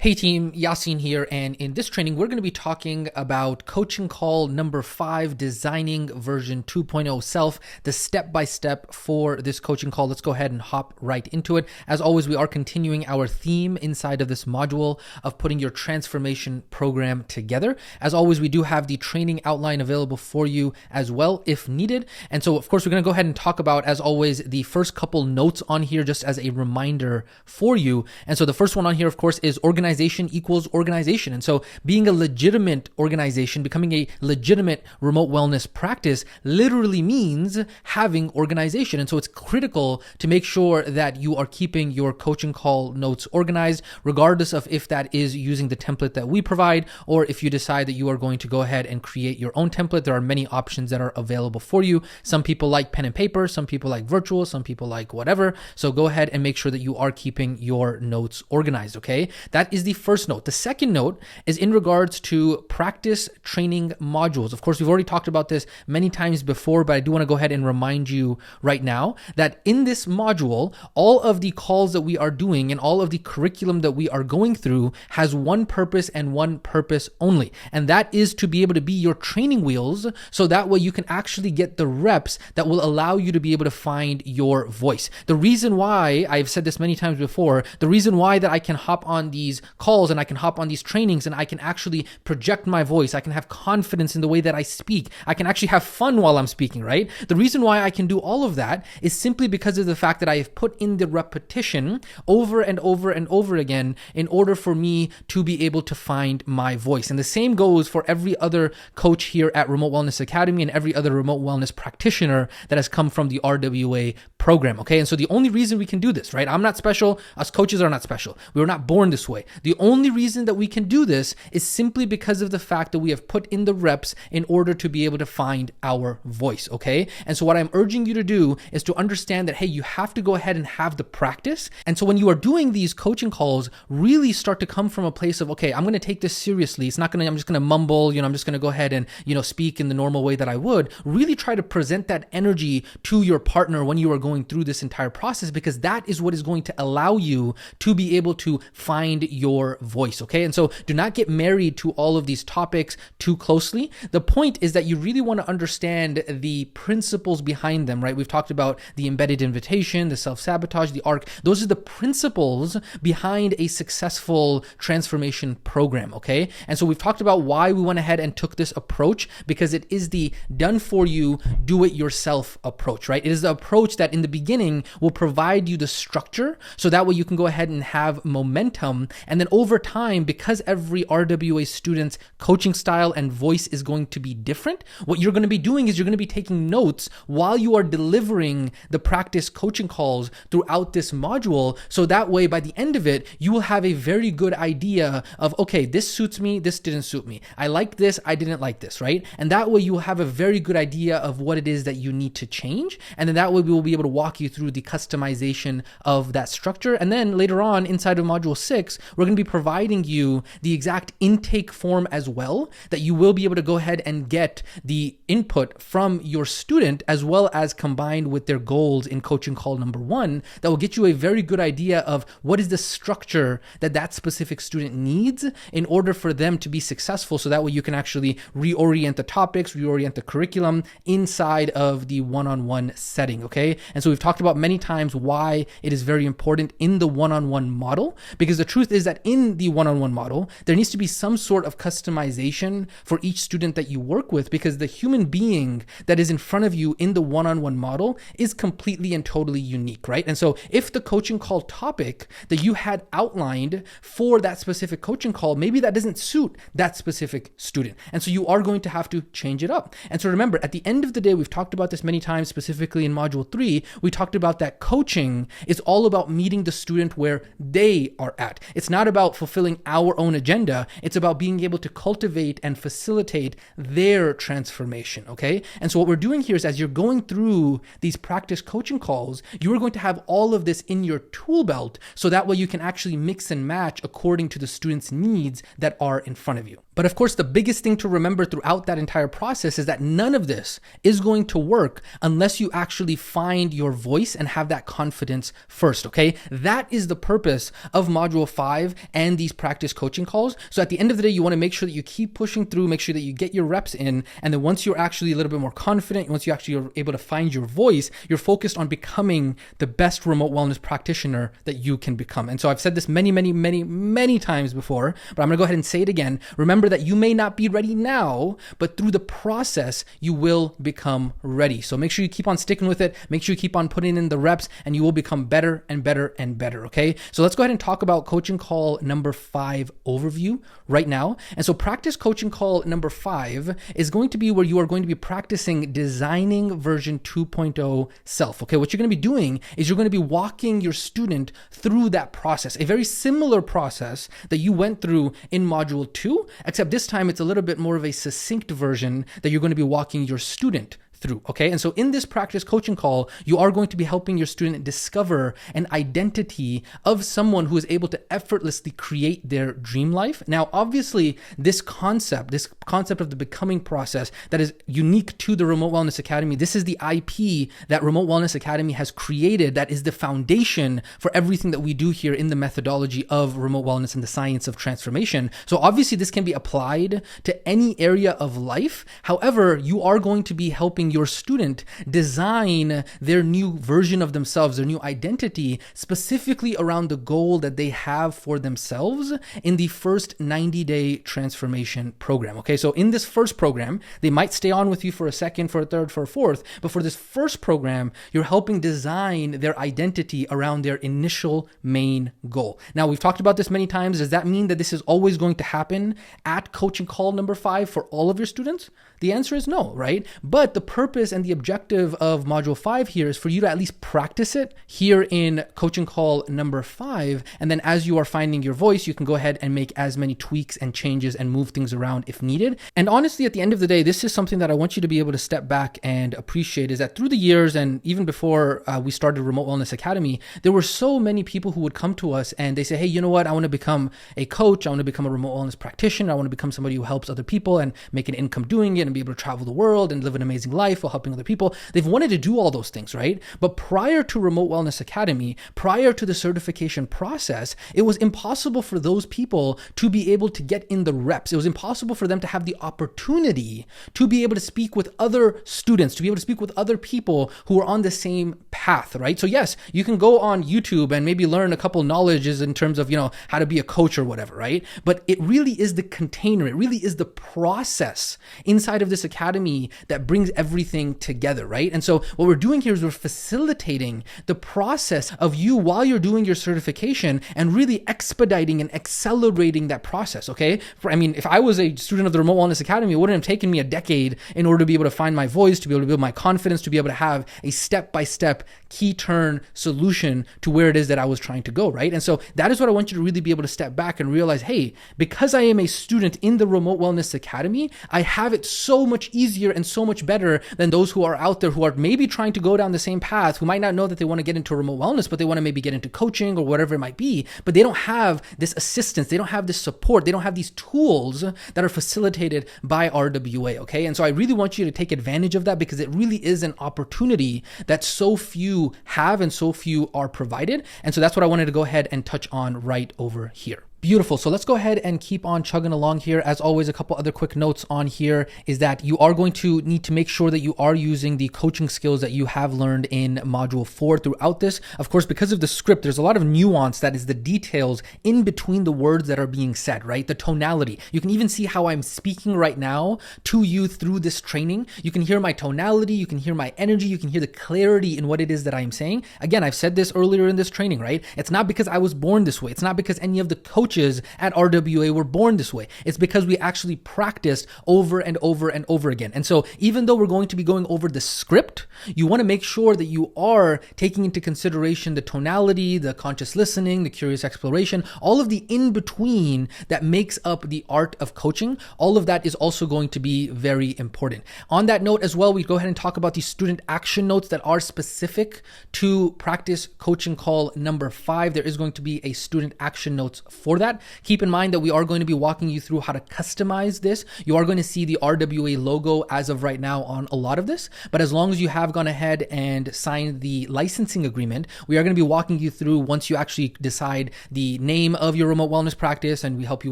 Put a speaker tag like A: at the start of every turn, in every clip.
A: Hey team, Yasin here, and in this training, we're going to be talking about coaching call number 5, designing version 2.0 self, the step-by-step for this coaching call. Let's go ahead and hop right into it. As always, we are continuing our theme inside of this module of putting your transformation program together. As always, we do have the training outline available for you as well if needed. And so, of course, we're going to go ahead and talk about, as always, the first couple notes on here just as a reminder for you. And so the first one on here, of course, is organization equals organization. And so being a legitimate organization, becoming a legitimate remote wellness practice literally means having organization. And so it's critical to make sure that you are keeping your coaching call notes organized, regardless of if that is using the template that we provide, or if you decide that you are going to go ahead and create your own template. There are many options that are available for you. Some people like pen and paper, some people like virtual, some people like whatever. So go ahead and make sure that you are keeping your notes organized, okay? That is the first note. The second note is in regards to practice training modules. Of course, we've already talked about this many times before, but I do want to go ahead and remind you right now that in this module, all of the calls that we are doing and all of the curriculum that we are going through has one purpose and one purpose only. And that is to be able to be your training wheels, so that way you can actually get the reps that will allow you to be able to find your voice. The reason why, I've said this many times before, the reason why that I can hop on these calls and I can hop on these trainings and I can actually project my voice, I can have confidence in the way that I speak, I can actually have fun while I'm speaking, right? The reason why I can do all of that is simply because of the fact that I have put in the repetition over and over and over again in order for me to be able to find my voice. And the same goes for every other coach here at Remote Wellness Academy and every other remote wellness practitioner that has come from the RWA program, okay? And so the only reason we can do this, right? I'm not special. Us coaches are not special. We were not born this way. The only reason that we can do this is simply because of the fact that we have put in the reps in order to be able to find our voice, okay? And so what I'm urging you to do is to understand that, hey, you have to go ahead and have the practice. And so when you are doing these coaching calls, really start to come from a place of, okay, I'm going to take this seriously. I'm just going to mumble, I'm just going to go ahead and, speak in the normal way that I would. Really try to present that energy to your partner when you are going through this entire process, because that is what is going to allow you to be able to find your voice, okay? And so do not get married to all of these topics too closely. The point is that you really want to understand the principles behind them, right? We've talked about the embedded invitation, the self-sabotage, the arc. Those are the principles behind a successful transformation program, okay? And so we've talked about why we went ahead and took this approach, because it is the done for you, do it yourself approach, right? It is the approach that in the beginning will provide you the structure, so that way you can go ahead and have momentum. And then over time, because every RWA student's coaching style and voice is going to be different, what you're going to be doing is you're going to be taking notes while you are delivering the practice coaching calls throughout this module. So that way, by the end of it, you will have a very good idea of, okay, this suits me, this didn't suit me. I liked this, I didn't like this, right? And that way you will have a very good idea of what it is that you need to change. And then that way we will be able to walk you through the customization of that structure. And then later on inside of module 6, we're going to be providing you the exact intake form as well, that you will be able to go ahead and get the input from your student, as well as combined with their goals in coaching call number 1, that will get you a very good idea of what is the structure that that specific student needs in order for them to be successful. So that way you can actually reorient the topics, reorient the curriculum inside of the one-on-one setting, okay? And so we've talked about many times why it is very important in the one-on-one model, because the truth is that in the one-on-one model, there needs to be some sort of customization for each student that you work with, because the human being that is in front of you in the one-on-one model is completely and totally unique, right? And so if the coaching call topic that you had outlined for that specific coaching call, maybe that doesn't suit that specific student. And so you are going to have to change it up. And so remember, at the end of the day, we've talked about this many times, specifically in module 3, we talked about that coaching is all about meeting the student where they are at. It's not about fulfilling our own agenda. It's about being able to cultivate and facilitate their transformation, okay? And so what we're doing here is, as you're going through these practice coaching calls, you are going to have all of this in your tool belt, so that way you can actually mix and match according to the student's needs that are in front of you. But of course, the biggest thing to remember throughout that entire process is that none of this is going to work unless you actually find your voice and have that confidence first, okay? That is the purpose of Module 5 and these practice coaching calls. So at the end of the day, you want to make sure that you keep pushing through, make sure that you get your reps in, and then once you're actually a little bit more confident, once you actually are able to find your voice, you're focused on becoming the best remote wellness practitioner that you can become. And so I've said this many times before, but I'm going to go ahead and say it again. Remember that you may not be ready now, but through the process, you will become ready. So make sure you keep on sticking with it. Make sure you keep on putting in the reps and you will become better and better and better, okay? So let's go ahead and talk about coaching call number 5 overview right now. And so practice coaching call number 5 is going to be where you are going to be practicing designing version 2.0 self, okay? What you're going to be doing is you're going to be walking your student through that process, a very similar process that you went through in module 2, except this time it's a little bit more of a succinct version that you're going to be walking your student through, okay? And so in this practice coaching call, you are going to be helping your student discover an identity of someone who is able to effortlessly create their dream life. Now, obviously, this concept of the becoming process that is unique to the Remote Wellness Academy, this is the IP that Remote Wellness Academy has created that is the foundation for everything that we do here in the methodology of remote wellness and the science of transformation. So obviously, this can be applied to any area of life. However, you are going to be helping your student design their new version of themselves, their new identity, specifically around the goal that they have for themselves in the first 90-day transformation program. Okay, so in this first program, they might stay on with you for a second, for a third, for a fourth, but for this first program, you're helping design their identity around their initial main goal. Now, we've talked about this many times. Does that mean that this is always going to happen at coaching call number 5 for all of your students? The answer is no, right? But the purpose and the objective of module 5 here is for you to at least practice it here in coaching call number 5. And then as you are finding your voice, you can go ahead and make as many tweaks and changes and move things around if needed. And honestly, at the end of the day, this is something that I want you to be able to step back and appreciate, is that through the years and even before we started Remote Wellness Academy, there were so many people who would come to us and they say, hey, you know what? I want to become a coach. I want to become a remote wellness practitioner. I want to become somebody who helps other people and make an income doing it and be able to travel the world and live an amazing life while helping other people. They've wanted to do all those things, right? But prior to Remote Wellness Academy, prior to the certification process, it was impossible for those people to be able to get in the reps. It was impossible for them to have the opportunity to be able to speak with other students, to be able to speak with other people who are on the same path, right? So yes, you can go on YouTube and maybe learn a couple knowledges in terms of, how to be a coach or whatever, right? But it really is the container. It really is the process inside of this academy that brings everything together, right? And so what we're doing here is we're facilitating the process of you while you're doing your certification and really expediting and accelerating that process, okay? If I was a student of the Remote Wellness Academy, it wouldn't have taken me a decade in order to be able to find my voice, to be able to build my confidence, to be able to have a step-by-step key turn solution to where it is that I was trying to go, right? And so that is what I want you to really be able to step back and realize, hey, because I am a student in the Remote Wellness Academy, I have it so much easier and so much better than those who are out there who are maybe trying to go down the same path, who might not know that they want to get into remote wellness, but they want to maybe get into coaching or whatever it might be, but they don't have this assistance, they don't have this support, they don't have these tools that are facilitated by RWA, okay? And so I really want you to take advantage of that because it really is an opportunity that so few have and so few are provided. And so that's what I wanted to go ahead and touch on right over here. Beautiful. So let's go ahead and keep on chugging along here. As always, a couple other quick notes on here is that you are going to need to make sure that you are using the coaching skills that you have learned in module 4 throughout this. Of course, because of the script, there's a lot of nuance that is the details in between the words that are being said, right? The tonality. You can even see how I'm speaking right now to you through this training. You can hear my tonality, you can hear my energy, you can hear the clarity in what it is that I'm saying. Again, I've said this earlier in this training, right? It's not because I was born this way. It's not because any of the coaches at RWA were born this way. It's because we actually practiced over and over and over again. And so even though we're going to be going over the script, you want to make sure that you are taking into consideration the tonality, the conscious listening, the curious exploration, all of the in-between that makes up the art of coaching. All of that is also going to be very important. On that note as well, we go ahead and talk about the student action notes that are specific to practice coaching call number 5. There is going to be a student action notes for that. Keep in mind that we are going to be walking you through how to customize this. You are going to see the RWA logo as of right now on a lot of this, but as long as you have gone ahead and signed the licensing agreement, we are going to be walking you through once you actually decide the name of your remote wellness practice, and we help you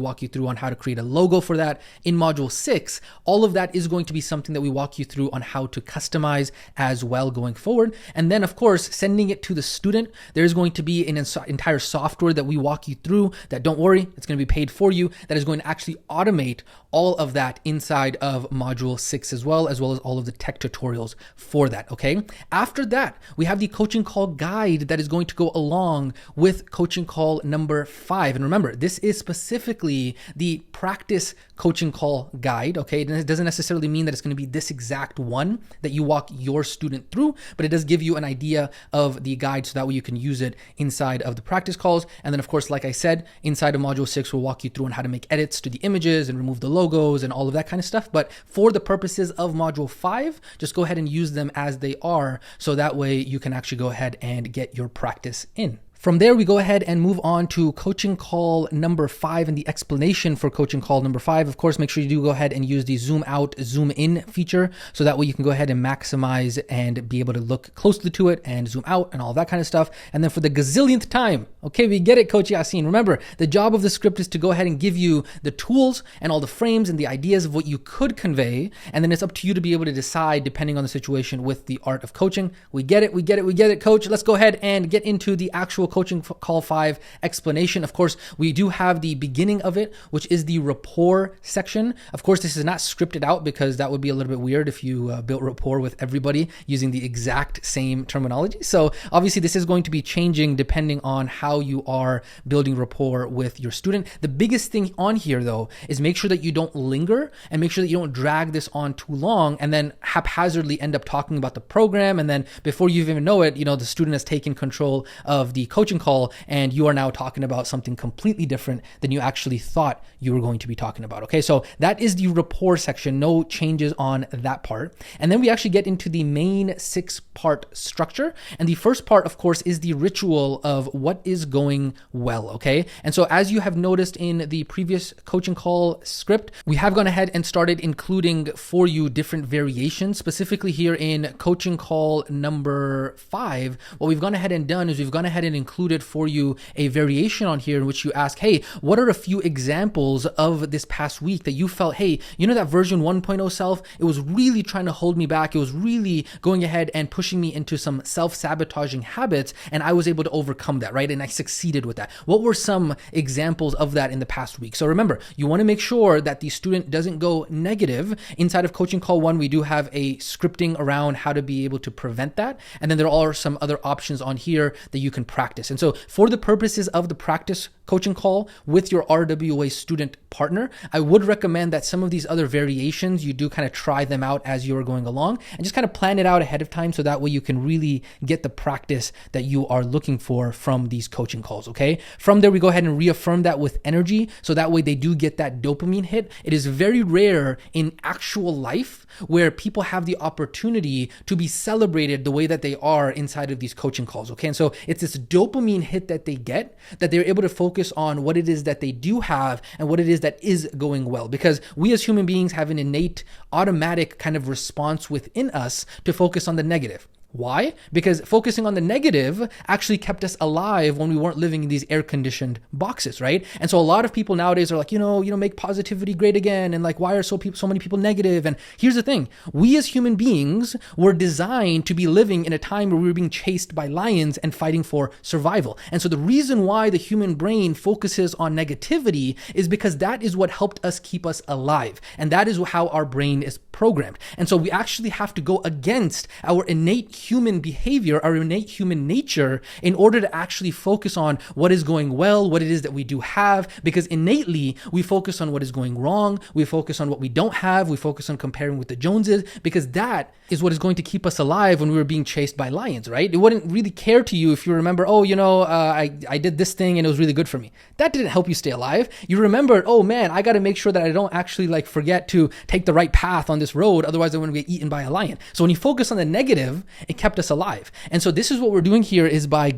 A: walk you through on how to create a logo for that in module 6. All of that is going to be something that we walk you through on how to customize as well going forward. And then of course, sending it to the student, there's going to be an entire software that we walk you through that, don't worry, it's going to be paid for you, that is going to actually automate all of that inside of module 6 as well as all of the tech tutorials for that, okay? After that, we have the coaching call guide that is going to go along with coaching call number 5. And remember, this is specifically the practice coaching call guide, okay? It doesn't necessarily mean that it's going to be this exact one that you walk your student through, but it does give you an idea of the guide so that way you can use it inside of the practice calls. And then of course, like I said, inside of module 6, we'll walk you through on how to make edits to the images and remove the logos and all of that kind of stuff. But for the purposes of module 5, just go ahead and use them as they are, so that way you can actually go ahead and get your practice in. From there, we go ahead and move on to coaching call number 5 and the explanation for coaching call number 5. Of course, make sure you do go ahead and use the zoom out, zoom in feature, so that way you can go ahead and maximize and be able to look closely to it and zoom out and all that kind of stuff. And then for the gazillionth time, okay, we get it, Coach Yasin. Remember, the job of the script is to go ahead and give you the tools and all the frames and the ideas of what you could convey. And then it's up to you to be able to decide, depending on the situation, with the art of coaching. We get it, Coach. Let's go ahead and get into the actual coaching call 5 explanation. Of course, we do have the beginning of it, which is the rapport section. Of course, this is not scripted out because that would be a little bit weird if you built rapport with everybody using the exact same terminology. So obviously this is going to be changing depending on how you are building rapport with your student. The biggest thing on here though is make sure that you don't linger and make sure that you don't drag this on too long and then haphazardly end up talking about the program. And then before you even know it, the student has taken control of the coaching call and you are now talking about something completely different than you actually thought you were going to be talking about. Okay, so that is the rapport section. No changes on that part. And then we actually get into the main 6-part structure. And the first part, of course, is the ritual of what is going well. Okay, and so as you have noticed in the previous coaching call script, we have gone ahead and started including for you different variations. Specifically here in coaching call number 5, what we've gone ahead and done is we've gone ahead and included for you a variation on here in which you ask, hey, what are a few examples of this past week that you felt, hey, that version 1.0 self, it was really trying to hold me back. It was really going ahead and pushing me into some self-sabotaging habits, and I was able to overcome that, right? And I succeeded with that. What were some examples of that in the past week? So remember, you want to make sure that the student doesn't go negative. Inside of coaching call 1, we do have a scripting around how to be able to prevent that. And then there are some other options on here that you can practice. And so for the purposes of the practice coaching call with your RWA student partner, I would recommend that some of these other variations, you do kind of try them out as you are going along and just kind of plan it out ahead of time so that way you can really get the practice that you are looking for from these coaching calls, okay? From there, we go ahead and reaffirm that with energy so that way they do get that dopamine hit. It is very rare in actual life where people have the opportunity to be celebrated the way that they are inside of these coaching calls, okay? And so it's this dopamine hit that they get, that they're able to focus on what it is that they do have and what it is that is going well. Because we as human beings have an innate automatic kind of response within us to focus on the negative. Why? Because focusing on the negative actually kept us alive when we weren't living in these air-conditioned boxes, right? And so a lot of people nowadays are like, make positivity great again, and like, why are so many people negative? And here's the thing: we as human beings were designed to be living in a time where we were being chased by lions and fighting for survival. And so the reason why the human brain focuses on negativity is because that is what helped us keep us alive, and that is how our brain is programmed. And so we actually have to go against our innate human behavior, our innate human nature, in order to actually focus on what is going well, what it is that we do have, because innately we focus on what is going wrong, we focus on what we don't have, we focus on comparing with the Joneses, because that is what is going to keep us alive when we were being chased by lions, right? It wouldn't really care to you if you remember, I did this thing and it was really good for me. That didn't help you stay alive. You remembered, oh man, I got to make sure that I don't actually forget to take the right path on this road. Otherwise I wouldn't get eaten by a lion. So when you focus on the negative, it kept us alive. And so this is what we're doing here, is by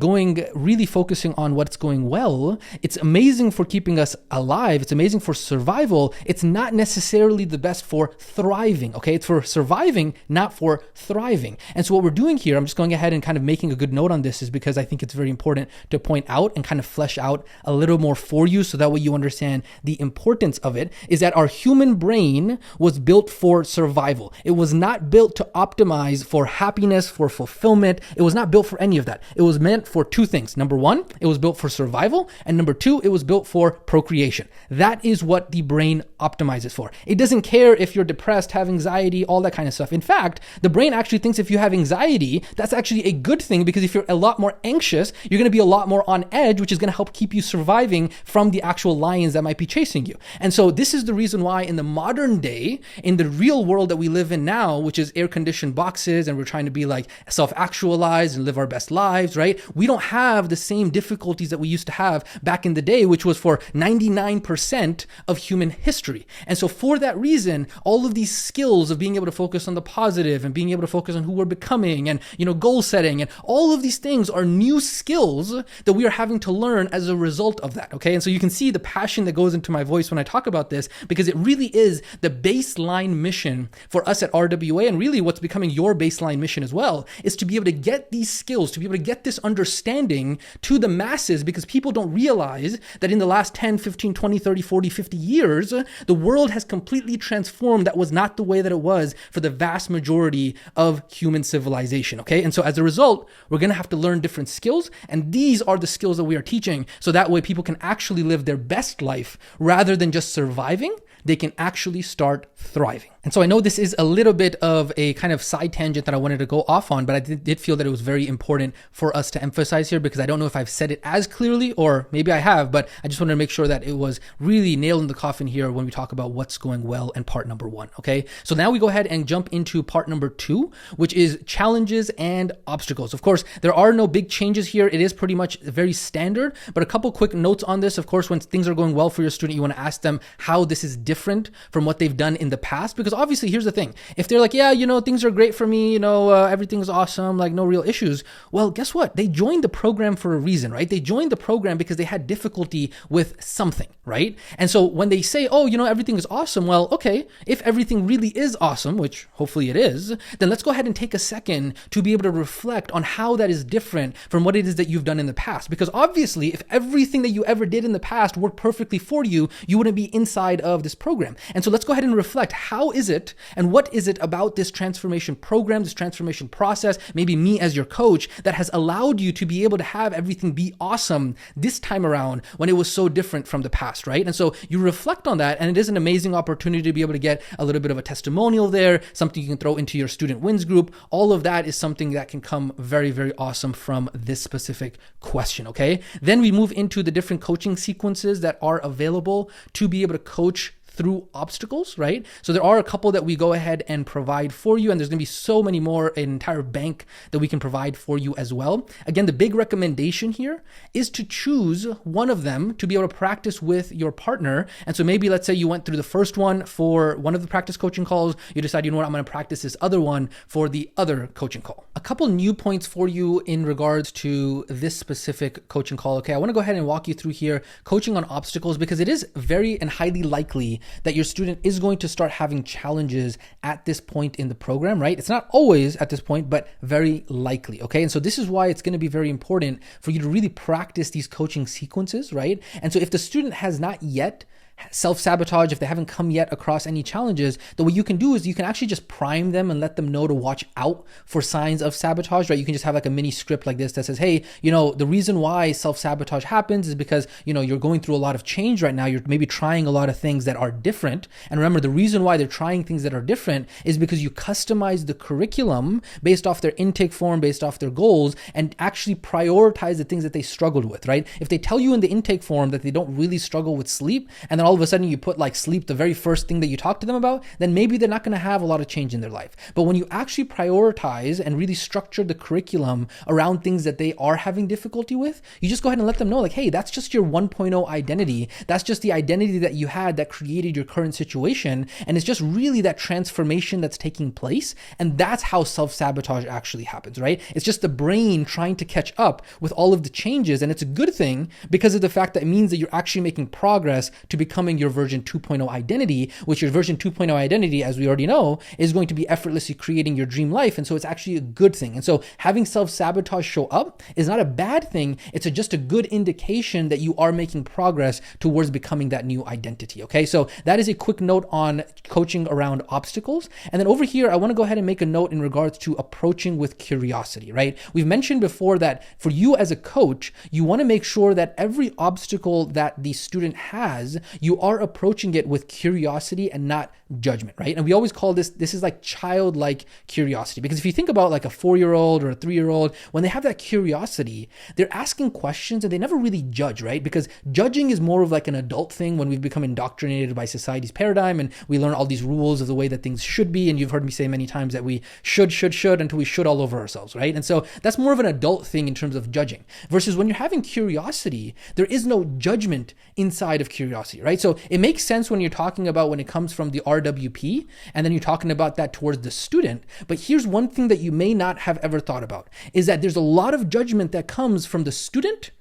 A: really focusing on what's going well. It's amazing for keeping us alive. It's amazing for survival. It's not necessarily the best for thriving. Okay. It's for surviving, not for thriving. And so what we're doing here, I'm just going ahead and kind of making a good note on this, is because I think it's very important to point out and kind of flesh out a little more for you, so that way you understand the importance of it, is that our human brain was built for survival. It was not built to optimize for happiness, for fulfillment. It was not built for any of that. It was meant for two things. Number one, it was built for survival. And number two, it was built for procreation. That is what the brain optimizes for. It doesn't care if you're depressed, have anxiety, all that kind of stuff. In fact, the brain actually thinks if you have anxiety, that's actually a good thing, because if you're a lot more anxious, you're going to be a lot more on edge, which is going to help keep you surviving from the actual lions that might be chasing you. And so this is the reason why in the modern day, in the real world that we live in now, which is air-conditioned boxes, and we're trying to be like self-actualized and live our best lives, right? We don't have the same difficulties that we used to have back in the day, which was for 99% of human history. And so for that reason, all of these skills of being able to focus on the positive and being able to focus on who we're becoming and, goal setting and all of these things are new skills that we are having to learn as a result of that. Okay. And so you can see the passion that goes into my voice when I talk about this, because it really is the baseline mission for us at RWA, and really what's becoming your baseline mission as well, is to be able to get these skills, to be able to get this understanding to the masses, because people don't realize that in the last 10, 15, 20, 30, 40, 50 years, the world has completely transformed. That was not the way that it was for the vast majority of human civilization. Okay. And so as a result, we're going to have to learn different skills. And these are the skills that we are teaching. So that way people can actually live their best life rather than just surviving. They can actually start thriving. And so I know this is a little bit of a kind of side tangent that I wanted to go off on, but I did feel that it was very important for us to emphasize here, because I don't know if I've said it as clearly, or maybe I have, but I just wanted to make sure that it was really nailed in the coffin here when we talk about what's going well in part number one. Okay. So now we go ahead and jump into part number two, which is challenges and obstacles. Of course, there are no big changes here. It is pretty much very standard, but a couple quick notes on this. Of course, when things are going well for your student, you want to ask them how this is different from what they've done in the past, because obviously here's the thing. If they're like, yeah, things are great for me, everything's awesome, like no real issues. Well, guess what? They joined the program for a reason, right? They joined the program because they had difficulty with something, right? And so when they say, oh, everything is awesome. Well, okay, if everything really is awesome, which hopefully it is, then let's go ahead and take a second to be able to reflect on how that is different from what it is that you've done in the past. Because obviously, if everything that you ever did in the past worked perfectly for you, you wouldn't be inside of this program. And so let's go ahead and reflect. How is it, and what is it about this transformation program, this transformation process, maybe me as your coach, that has allowed you to be able to have everything be awesome this time around when it was so different from the past, right? And so you reflect on that, and it is an amazing opportunity to be able to get a little bit of a testimonial there, something you can throw into your student wins group. All of that is something that can come very, very awesome from this specific question, okay? Then we move into the different coaching sequences that are available to be able to coach through obstacles, right? So there are a couple that we go ahead and provide for you, and there's going to be so many more, an entire bank that we can provide for you as well. Again, the big recommendation here is to choose one of them to be able to practice with your partner. And so maybe let's say you went through the first one for one of the practice coaching calls, you decide, I'm going to practice this other one for the other coaching call. A couple new points for you in regards to this specific coaching call. Okay, I want to go ahead and walk you through here coaching on obstacles, because it is very and highly likely that your student is going to start having challenges at this point in the program, right? It's not always at this point, but very likely, okay? And so this is why it's going to be very important for you to really practice these coaching sequences, right? And so if the student has not yet self-sabotage, if they haven't come yet across any challenges, then what you can do is you can actually just prime them and let them know to watch out for signs of sabotage, right? You can just have like a mini script like this that says, hey, the reason why self-sabotage happens is because, you're going through a lot of change right now. You're maybe trying a lot of things that are different. And remember, the reason why they're trying things that are different is because you customize the curriculum based off their intake form, based off their goals, and actually prioritize the things that they struggled with, right? If they tell you in the intake form that they don't really struggle with sleep, and then then all of a sudden you put like sleep the very first thing that you talk to them about, then maybe they're not going to have a lot of change in their life. But when you actually prioritize and really structure the curriculum around things that they are having difficulty with, you just go ahead and let them know like, hey, that's just your 1.0 identity. That's just the identity that you had that created your current situation. And it's just really that transformation that's taking place. And that's how self-sabotage actually happens, right? It's just the brain trying to catch up with all of the changes. And it's a good thing because of the fact that it means that you're actually making progress to becoming your version 2.0 identity, which your version 2.0 identity, as we already know, is going to be effortlessly creating your dream life. And so it's actually a good thing. And so having self-sabotage show up is not a bad thing. It's just a good indication that you are making progress towards becoming that new identity. Okay. So that is a quick note on coaching around obstacles. And then over here, I want to go ahead and make a note in regards to approaching with curiosity, right? We've mentioned before that for you as a coach, you want to make sure that every obstacle that the student has, you are approaching it with curiosity and not judgment, right? And we always call this is like childlike curiosity, because if you think about like a 4-year-old or a 3-year-old, when they have that curiosity, they're asking questions and they never really judge, right? Because judging is more of like an adult thing when we've become indoctrinated by society's paradigm and we learn all these rules of the way that things should be. And you've heard me say many times that we should until we should all over ourselves, right? And so that's more of an adult thing in terms of judging, versus when you're having curiosity, there is no judgment inside of curiosity, right? So it makes sense when you're talking about when it comes from the RWP and then you're talking about that towards the student. But here's one thing that you may not have ever thought about is that there's a lot of judgment that comes from the student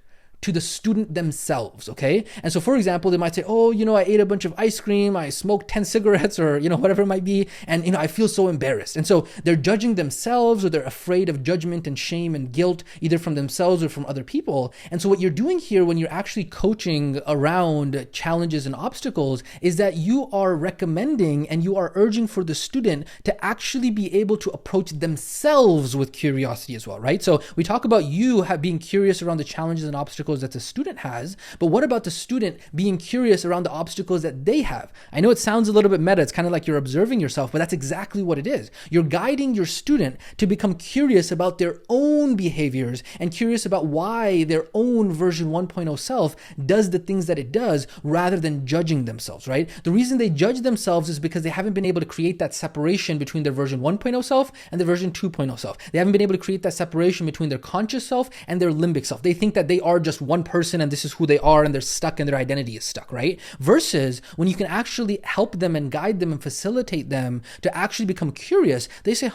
A: to the student themselves, okay? And so for example, they might say, oh, I ate a bunch of ice cream, I smoked 10 cigarettes or, whatever it might be. And, I feel so embarrassed. And so they're judging themselves, or they're afraid of judgment and shame and guilt, either from themselves or from other people. And so what you're doing here when you're actually coaching around challenges and obstacles is that you are recommending and you are urging for the student to actually be able to approach themselves with curiosity as well, right? So we talk about you being curious around the challenges and obstacles that the student has, but what about the student being curious around the obstacles that they have? I know it sounds a little bit meta. It's kind of like you're observing yourself, but that's exactly what it is. You're guiding your student to become curious about their own behaviors and curious about why their own version 1.0 self does the things that it does, rather than judging themselves, right? The reason they judge themselves is because they haven't been able to create that separation between their version 1.0 self and the version 2.0 self. They haven't been able to create that separation between their conscious self and their limbic self. They think that they are just one person and this is who they are and they're stuck and their identity is stuck, right? Versus when you can actually help them and guide them and facilitate them to actually become curious, they say,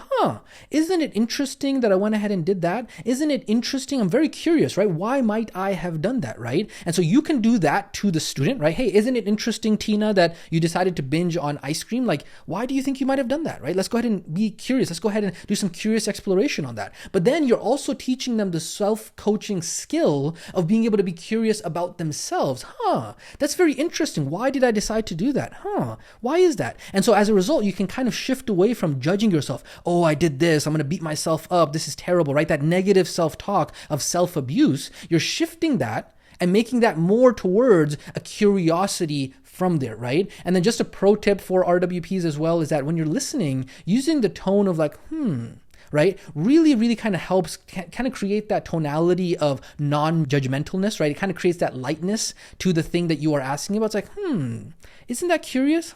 A: isn't it interesting that I went ahead and did that? Isn't it interesting? I'm very curious, right? Why might I have done that, right? And so you can do that to the student, right? Hey, isn't it interesting, Tina, that you decided to binge on ice cream? Like, why do you think you might have done that, right? Let's go ahead and be curious. Let's go ahead and do some curious exploration on that. But then you're also teaching them the self-coaching skill of being able to be curious about themselves. That's very interesting. Why did I decide to do that? Why is that? And so as a result, you can kind of shift away from judging yourself. Oh, I did this. I'm going to beat myself up. This is terrible, right? That negative self-talk of self-abuse, you're shifting that and making that more towards a curiosity from there, right? And then just a pro tip for RWPs as well is that when you're listening, using the tone of like, right? Really kind of helps kind of create that tonality of non-judgmentalness, right? It kind of creates that lightness to the thing that you are asking about. It's like, isn't that curious?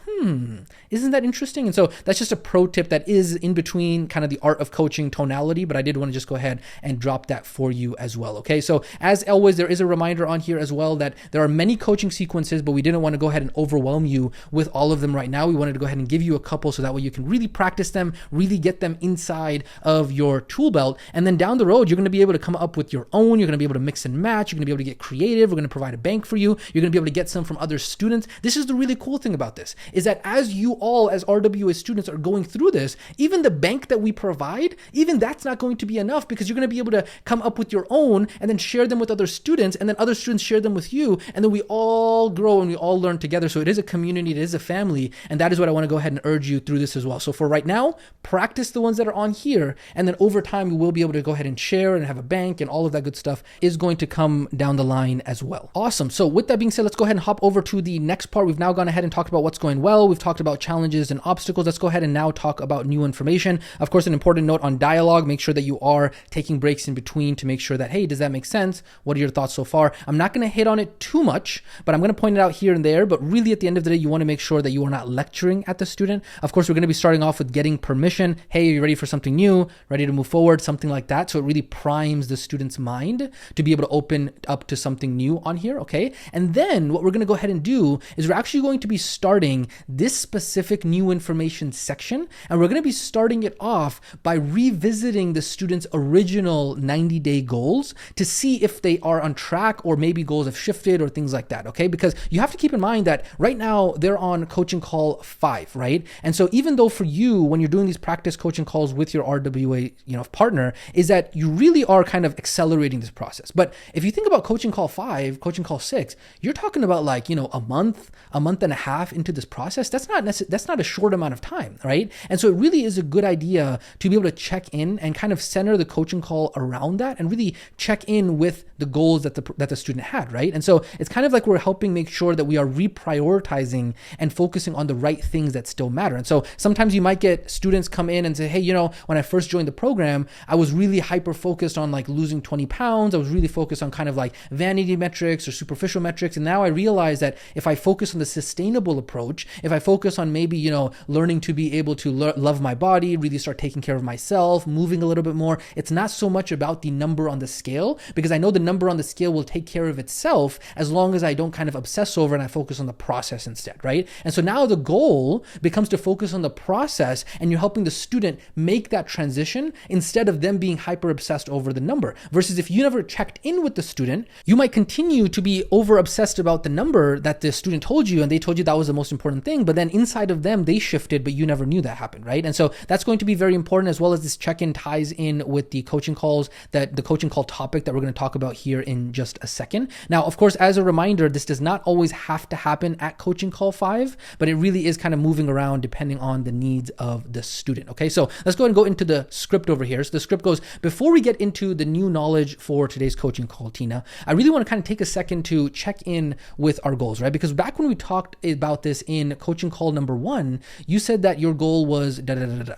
A: Isn't that interesting? And so that's just a pro tip that is in between kind of the art of coaching tonality, but I did want to just go ahead and drop that for you as well. Okay. So as always, there is a reminder on here as well that there are many coaching sequences, but we didn't want to go ahead and overwhelm you with all of them right now. We wanted to go ahead and give you a couple so that way you can really practice them, really get them inside of your tool belt. And then down the road, you're going to be able to come up with your own. You're going to be able to mix and match. You're going to be able to get creative. We're going to provide a bank for you. You're going to be able to get some from other students. This is the really cool thing about this, is that as you all, as RWA students, are going through this, even the bank that we provide, even that's not going to be enough, because you're going to be able to come up with your own and then share them with other students, and then other students share them with you, and then we all grow and we all learn together. So it is a community, it is a family, and that is what I want to go ahead and urge you through this as well. So for right now, practice the ones that are on here, here. And then over time, you will be able to go ahead and share and have a bank, and all of that good stuff is going to come down the line as well. Awesome. So with that being said, let's go ahead and hop over to the next part. We've now gone ahead and talked about what's going well. We've talked about challenges and obstacles. Let's go ahead and now talk about new information. Of course, an important note on dialogue, make sure that you are taking breaks in between to make sure that, hey, does that make sense? What are your thoughts so far? I'm not going to hit on it too much, but I'm going to point it out here and there. But really at the end of the day, you want to make sure that you are not lecturing at the student. Of course, we're going to be starting off with getting permission. Hey, are you ready for something new? Ready to move forward? Something like that. So it really primes the student's mind to be able to open up to something new on here, okay? And then what we're going to go ahead and do is we're actually going to be starting this specific new information section, and we're going to be starting it off by revisiting the student's original 90-day goals to see if they are on track or maybe goals have shifted or things like that, okay? Because you have to keep in mind that right now they're on coaching call 5, right? And so even though for you, when you're doing these practice coaching calls with your RWA, partner, is that you really are kind of accelerating this process. But if you think about coaching call 5, coaching call 6, you're talking about like, a month and a half into this process. That's not a short amount of time, right? And so it really is a good idea to be able to check in and kind of center the coaching call around that and really check in with the goals that the student had, right? And so it's kind of like we're helping make sure that we are reprioritizing and focusing on the right things that still matter. And so sometimes you might get students come in and say, hey, when I first joined the program, I was really hyper focused on like losing 20 pounds. I was really focused on kind of like vanity metrics or superficial metrics. And now I realize that if I focus on the sustainable approach, if I focus on maybe, learning to be able to love my body, really start taking care of myself, moving a little bit more, it's not so much about the number on the scale, because I know the number on the scale will take care of itself as long as I don't kind of obsess over and I focus on the process instead, right? And so now the goal becomes to focus on the process, and you're helping the student make that transition instead of them being hyper obsessed over the number. Versus if you never checked in with the student, you might continue to be over obsessed about the number that the student told you, and they told you that was the most important thing, but then inside of them, they shifted, but you never knew that happened, right? And so that's going to be very important, as well as this check-in ties in with the coaching calls, that the coaching call topic that we're going to talk about here in just a second. Now, of course, as a reminder, this does not always have to happen at coaching call 5, but it really is kind of moving around depending on the needs of the student, okay? So let's go ahead and go into the script over here. So the script goes, before we get into the new knowledge for today's coaching call, Tina, I really want to kind of take a second to check in with our goals, right? Because back when we talked about this in coaching call number 1, you said that your goal was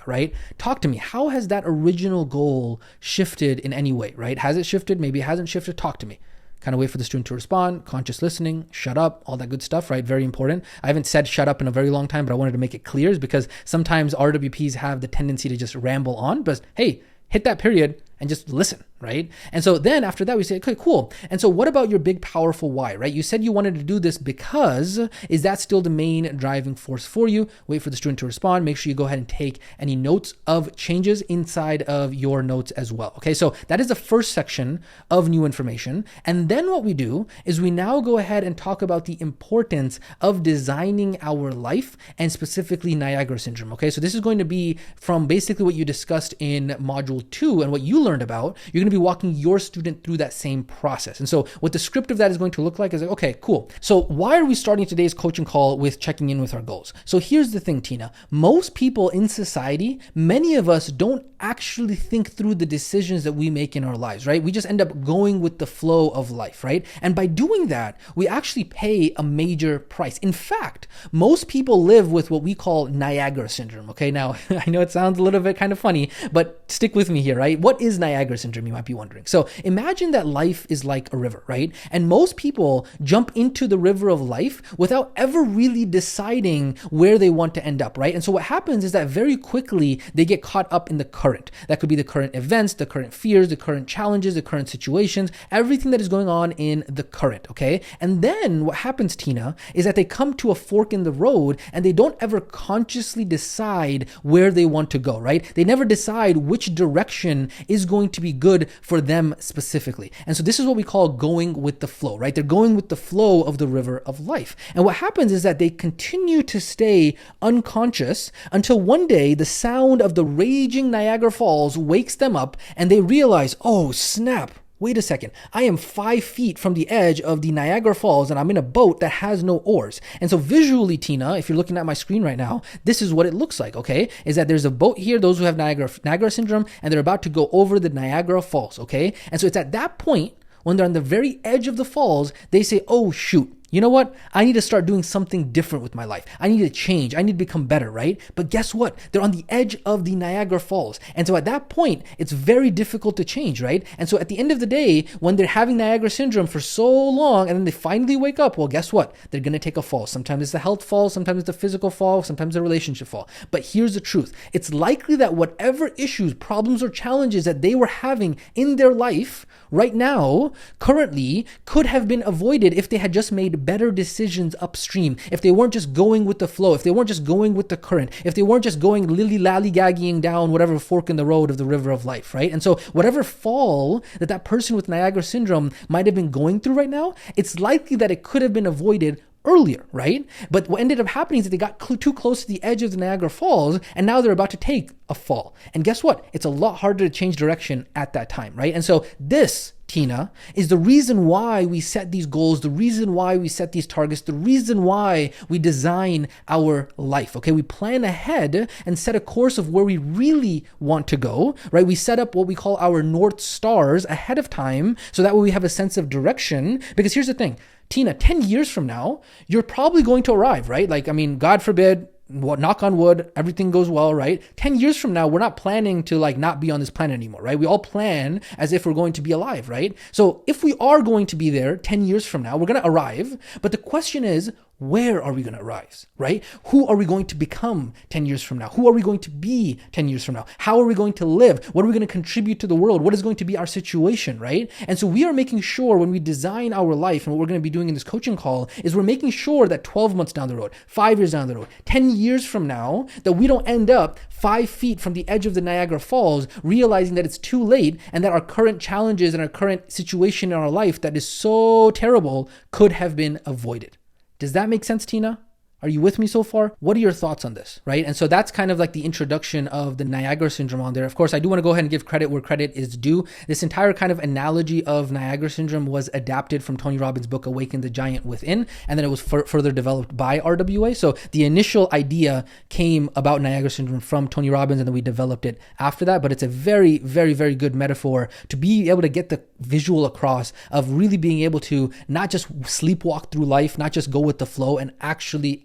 A: right? Talk to me. How has that original goal shifted in any way, right? Has it shifted? Maybe it hasn't shifted. Talk to me. Kind of wait for the student to respond, conscious listening, shut up, all that good stuff, right? Very important. I haven't said shut up in a very long time, but I wanted to make it clear because sometimes RWPs have the tendency to just ramble on, but hey, hit that period and just listen, right? And so then after that, we say, okay, cool. And so what about your big, powerful why, right? You said you wanted to do this because, is that still the main driving force for you? Wait for the student to respond. Make sure you go ahead and take any notes of changes inside of your notes as well. Okay, so that is the first section of new information. And then what we do is we now go ahead and talk about the importance of designing our life, and specifically Niagara syndrome. Okay, so this is going to be from basically what you discussed in module 2 and what you learned about. You're going to be walking your student through that same process. And so what the script of that is going to look like is like, okay, cool. So why are we starting today's coaching call with checking in with our goals? So here's the thing, Tina. Most people in society, many of us don't actually think through the decisions that we make in our lives, right? We just end up going with the flow of life, right? And by doing that, we actually pay a major price. In fact, most people live with what we call Niagara syndrome. Okay, now I know it sounds a little bit kind of funny, but stick with me here, right? What is Niagara syndrome, you might be wondering? So imagine that life is like a river, right? And most people jump into the river of life without ever really deciding where they want to end up, right? And so what happens is that very quickly they get caught up in the current. That could be the current events, the current fears, the current challenges, the current situations, everything that is going on in the current, okay? And then what happens, Tina, is that they come to a fork in the road and they don't ever consciously decide where they want to go, right? They never decide which direction is going to be good for them specifically. And so this is what we call going with the flow, right? They're going with the flow of the river of life. And what happens is that they continue to stay unconscious until one day the sound of the raging Niagara Falls wakes them up and they realize, oh snap, wait a second, I am 5 feet from the edge of the Niagara Falls and I'm in a boat that has no oars. And so visually, Tina, if you're looking at my screen right now, this is what it looks like, okay? Is that there's a boat here, those who have Niagara syndrome, and they're about to go over the Niagara Falls, okay? And so it's at that point, when they're on the very edge of the falls, they say, oh shoot, you know what? I need to start doing something different with my life. I need to change. I need to become better, right? But guess what? They're on the edge of the Niagara Falls. And so at that point, it's very difficult to change, right? And so at the end of the day, when they're having Niagara syndrome for so long and then they finally wake up, well, guess what? They're going to take a fall. Sometimes it's a health fall, sometimes it's a physical fall, sometimes a relationship fall. But here's the truth. It's likely that whatever issues, problems, or challenges that they were having in their life right now, currently, could have been avoided if they had just made better decisions upstream, if they weren't just going with the flow, if they weren't just going with the current, if they weren't just going lily-lally-gaggying down whatever fork in the road of the river of life, right? And so whatever fall that person with Niagara syndrome might have been going through right now, it's likely that it could have been avoided earlier, right? But what ended up happening is that they got too close to the edge of the Niagara Falls, and now they're about to take a fall. And guess what? It's a lot harder to change direction at that time, right? And so this, Tina, is the reason why we set these goals, the reason why we set these targets, the reason why we design our life, okay? We plan ahead and set a course of where we really want to go, right? We set up what we call our North Stars ahead of time, so that way we have a sense of direction. Because here's the thing, Tina, 10 years from now, you're probably going to arrive, right? Like, I mean, God forbid, knock on wood, everything goes well, right? 10 years from now, we're not planning to like not be on this planet anymore, right? We all plan as if we're going to be alive, right? So if we are going to be there 10 years from now, we're going to arrive. But the question is, where are we going to arrive, right? Who are we going to become 10 years from now? Who are we going to be 10 years from now? How are we going to live? What are we going to contribute to the world? What is going to be our situation, right? And so we are making sure when we design our life, and what we're going to be doing in this coaching call is we're making sure that 12 months down the road, 5 years down the road, 10 years from now, that we don't end up 5 feet from the edge of the Niagara Falls, realizing that it's too late and that our current challenges and our current situation in our life that is so terrible could have been avoided. Does that make sense, Tina? Are you with me so far? What are your thoughts on this, right? And so that's kind of like the introduction of the Niagara syndrome on there. Of course, I do want to go ahead and give credit where credit is due. This entire kind of analogy of Niagara syndrome was adapted from Tony Robbins' book, Awaken the Giant Within, and then it was further developed by RWA. So the initial idea came about Niagara syndrome from Tony Robbins, and then we developed it after that. But it's a very, very, very good metaphor to be able to get the visual across of really being able to not just sleepwalk through life, not just go with the flow, and actually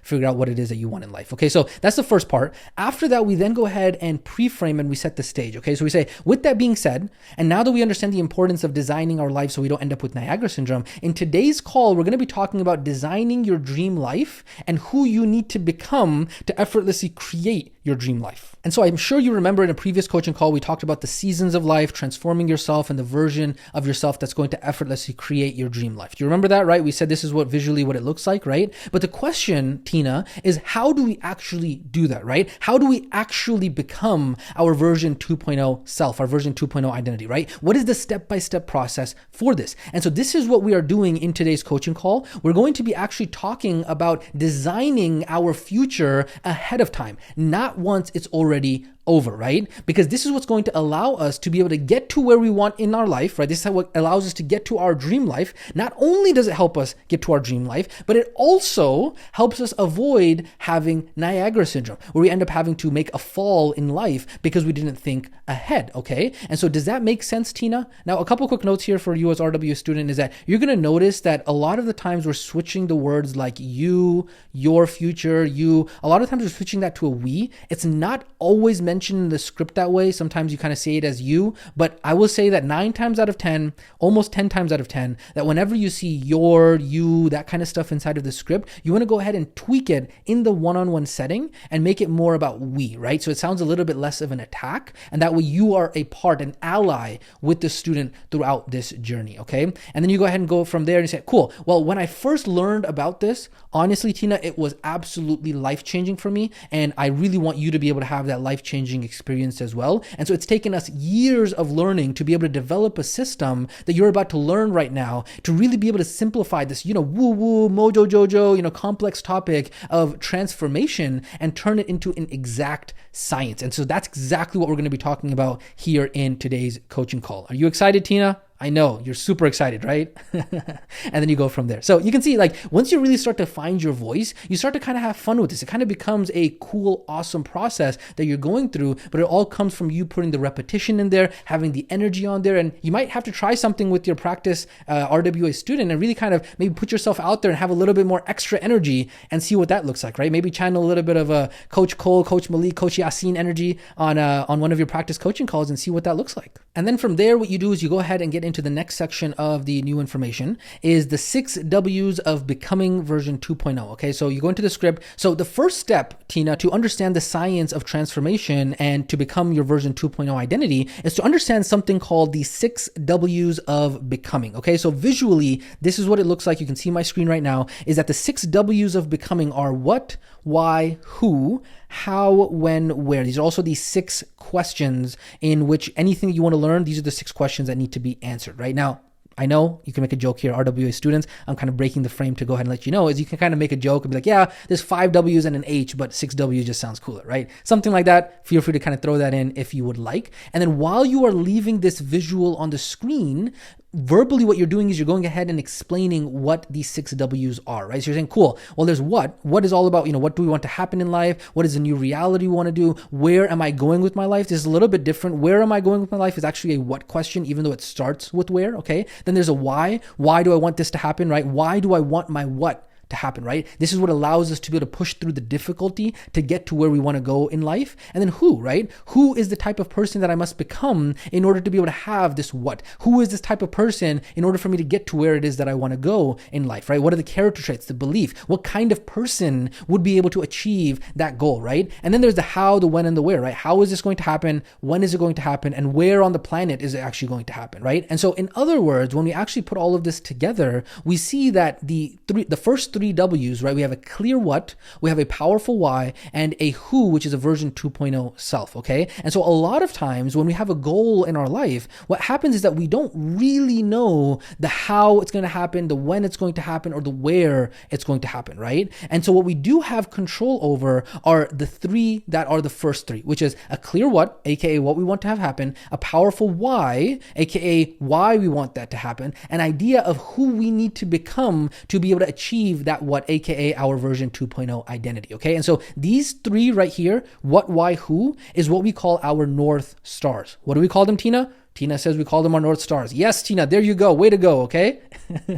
A: figure out what it is that you want in life. Okay, so that's the first part. After that, we then go ahead and pre-frame and we set the stage. Okay, so we say, with that being said, and now that we understand the importance of designing our life so we don't end up with Niagara syndrome, in today's call, we're going to be talking about designing your dream life and who you need to become to effortlessly create your dream life. And so I'm sure you remember in a previous coaching call, we talked about the seasons of life, transforming yourself and the version of yourself that's going to effortlessly create your dream life. Do you remember that, right? We said this is what it looks like, right? But the question, Tina, is how do we actually do that, right? How do we actually become our version 2.0 self, our version 2.0 identity, right? What is the step-by-step process for this? And so this is what we are doing in today's coaching call. We're going to be actually talking about designing our future ahead of time, not once it's already over, right? Because this is what's going to allow us to be able to get to where we want in our life, right? This is what allows us to get to our dream life. Not only does it help us get to our dream life, but it also helps us avoid having Niagara syndrome, where we end up having to make a fall in life because we didn't think ahead, okay? And so does that make sense, Tina? Now, a couple quick notes here for you as RW student is that you're going to notice that a lot of the times we're switching the words like you, your future, you. A lot of times we're switching that to a we. It's not always mentioned in the script that way. Sometimes you kind of say it as you, but I will say that 9 times out of 10, almost 10 times out of 10, that whenever you see your, you, that kind of stuff inside of the script, you want to go ahead and tweak it in the one-on-one setting and make it more about we, right? So it sounds a little bit less of an attack, and that way you are a part, an ally with the student throughout this journey, okay? And then you go ahead and go from there and say, cool, well, when I first learned about this, honestly, Tina, it was absolutely life-changing for me, and I really want you to be able to have that life-changing life-changing experience as well. And so it's taken us years of learning to be able to develop a system that you're about to learn right now to really be able to simplify this, woo-woo, mojo jojo, complex topic of transformation and turn it into an exact science. And so that's exactly what we're going to be talking about here in today's coaching call. Are you excited, Tina? I know you're super excited, right? And then you go from there. So you can see, like, once you really start to find your voice, you start to kind of have fun with this. It kind of becomes a cool, awesome process that you're going through, but it all comes from you putting the repetition in there, having the energy on there. And you might have to try something with your practice RWA student and really kind of maybe put yourself out there and have a little bit more extra energy and see what that looks like, right? Maybe channel a little bit of Coach Cole, Coach Malik, Coach Yassine energy on one of your practice coaching calls and see what that looks like. And then from there, what you do is you go ahead and get into the next section of the new information is the 6 W's of becoming version 2.0. Okay, so you go into the script. So the first step, Tina, to understand the science of transformation and to become your version 2.0 identity is to understand something called the 6 W's of becoming. Okay, so visually, this is what it looks like. You can see my screen right now, is that the 6 W's of becoming are what, why, who, how, when, where. These are also the 6 questions in which anything that you want to learn, these are the 6 questions that need to be answered. Right now, I know you can make a joke here, RWA students. I'm kind of breaking the frame to go ahead and let you know is you can kind of make a joke and be like, yeah, there's 5 W's and an H, but 6 W's just sounds cooler, right? Something like that. Feel free to kind of throw that in if you would like. And then while you are leaving this visual on the screen, verbally what you're doing is you're going ahead and explaining what these 6 W's are, right? So you're saying, cool, well, there's what is all about, what do we want to happen in life? What is the new reality we want to do? Where am I going with my life? This is a little bit different. Where am I going with my life is actually a what question, even though it starts with where, okay? Then there's a why. Why do I want this to happen, right? Why do I want my what to happen, right? This is what allows us to be able to push through the difficulty to get to where we want to go in life. And then who, right? Who is the type of person that I must become in order to be able to have this what? Who is this type of person in order for me to get to where it is that I want to go in life, right? What are the character traits, the belief? What kind of person would be able to achieve that goal, right? And then there's the how, the when, and the where, right? How is this going to happen? When is it going to happen? And where on the planet is it actually going to happen, right? And so in other words, when we actually put all of this together, we see that the first 3 W's, right? We have a clear what, we have a powerful why, and a who, which is a version 2.0 self, okay? And so a lot of times when we have a goal in our life, what happens is that we don't really know the how it's going to happen, the when it's going to happen, or the where it's going to happen, right? And so what we do have control over are the 3 that are the first 3, which is a clear what, aka what we want to have happen, a powerful why, aka why we want that to happen, an idea of who we need to become to be able to achieve that what, aka our version 2.0 identity, okay? And so these 3 right here, what, why, who, is what we call our North Stars. What do we call them, Tina? Tina says we call them our North Stars. Yes, Tina, there you go. Way to go, okay?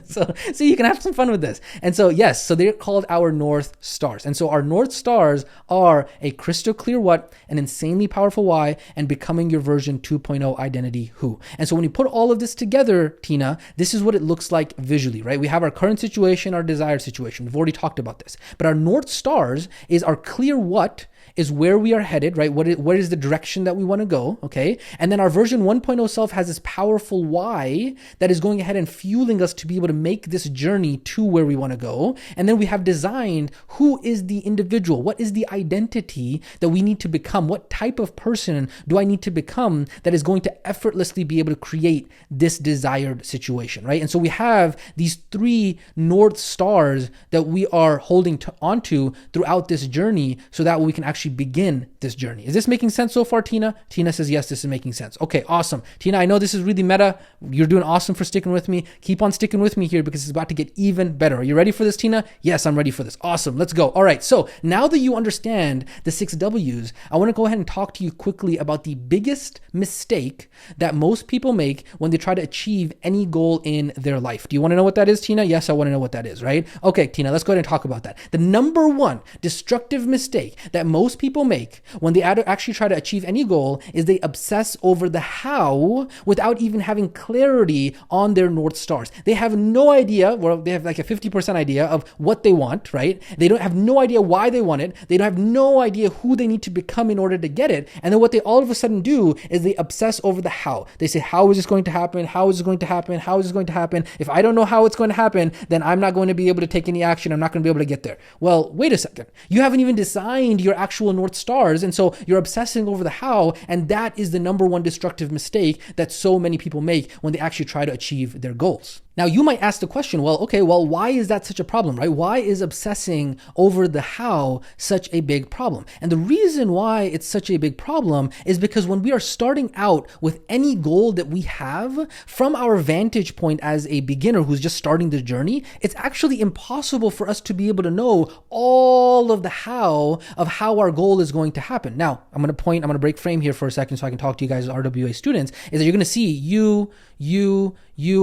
A: So you can have some fun with this. And so, yes, so they're called our North Stars. And so our North Stars are a crystal clear what, an insanely powerful why, and becoming your version 2.0 identity who. And so when you put all of this together, Tina, this is what it looks like visually, right? We have our current situation, our desired situation. We've already talked about this. But our North Stars is our clear what, is where we are headed, right? What is the direction that we want to go, okay? And then our version 1.0 self has this powerful why that is going ahead and fueling us to be able to make this journey to where we want to go. And then we have designed who is the individual, what is the identity that we need to become, what type of person do I need to become that is going to effortlessly be able to create this desired situation, right? And so we have these 3 North Stars that we are holding onto throughout this journey so that we can actually begin this journey. Is this making sense so far, Tina? Tina says, yes, this is making sense. Okay, awesome. Tina, I know this is really meta. You're doing awesome for sticking with me. Keep on sticking with me here because it's about to get even better. Are you ready for this, Tina? Yes, I'm ready for this. Awesome. Let's go. All right. So now that you understand the 6 W's, I want to go ahead and talk to you quickly about the biggest mistake that most people make when they try to achieve any goal in their life. Do you want to know what that is, Tina? Yes, I want to know what that is, right? Okay, Tina, let's go ahead and talk about that. The number 1 destructive mistake that most people make when they actually try to achieve any goal is they obsess over the how without even having clarity on their North Stars. They have no idea, well, they have like a 50% idea of what they want, right? They don't have no idea why they want it. They don't have no idea who they need to become in order to get it. And then what they all of a sudden do is they obsess over the how. They say, how is this going to happen? How is this going to happen? How is this going to happen? If I don't know how it's going to happen, then I'm not going to be able to take any action. I'm not going to be able to get there. Well, wait a second. You haven't even designed your actual actual North Stars. And so you're obsessing over the how, and that is the number one destructive mistake that so many people make when they actually try to achieve their goals. Now, you might ask the question, well, why is that such a problem, right? Why is obsessing over the how such a big problem? And the reason why it's such a big problem is because when we are starting out with any goal that we have, from our vantage point as a beginner who's just starting the journey, it's actually impossible for us to be able to know all of the how of how our goal is going to happen. Now, I'm going to break frame here for a second so I can talk to you guys as RWA students, is that you're going to see you,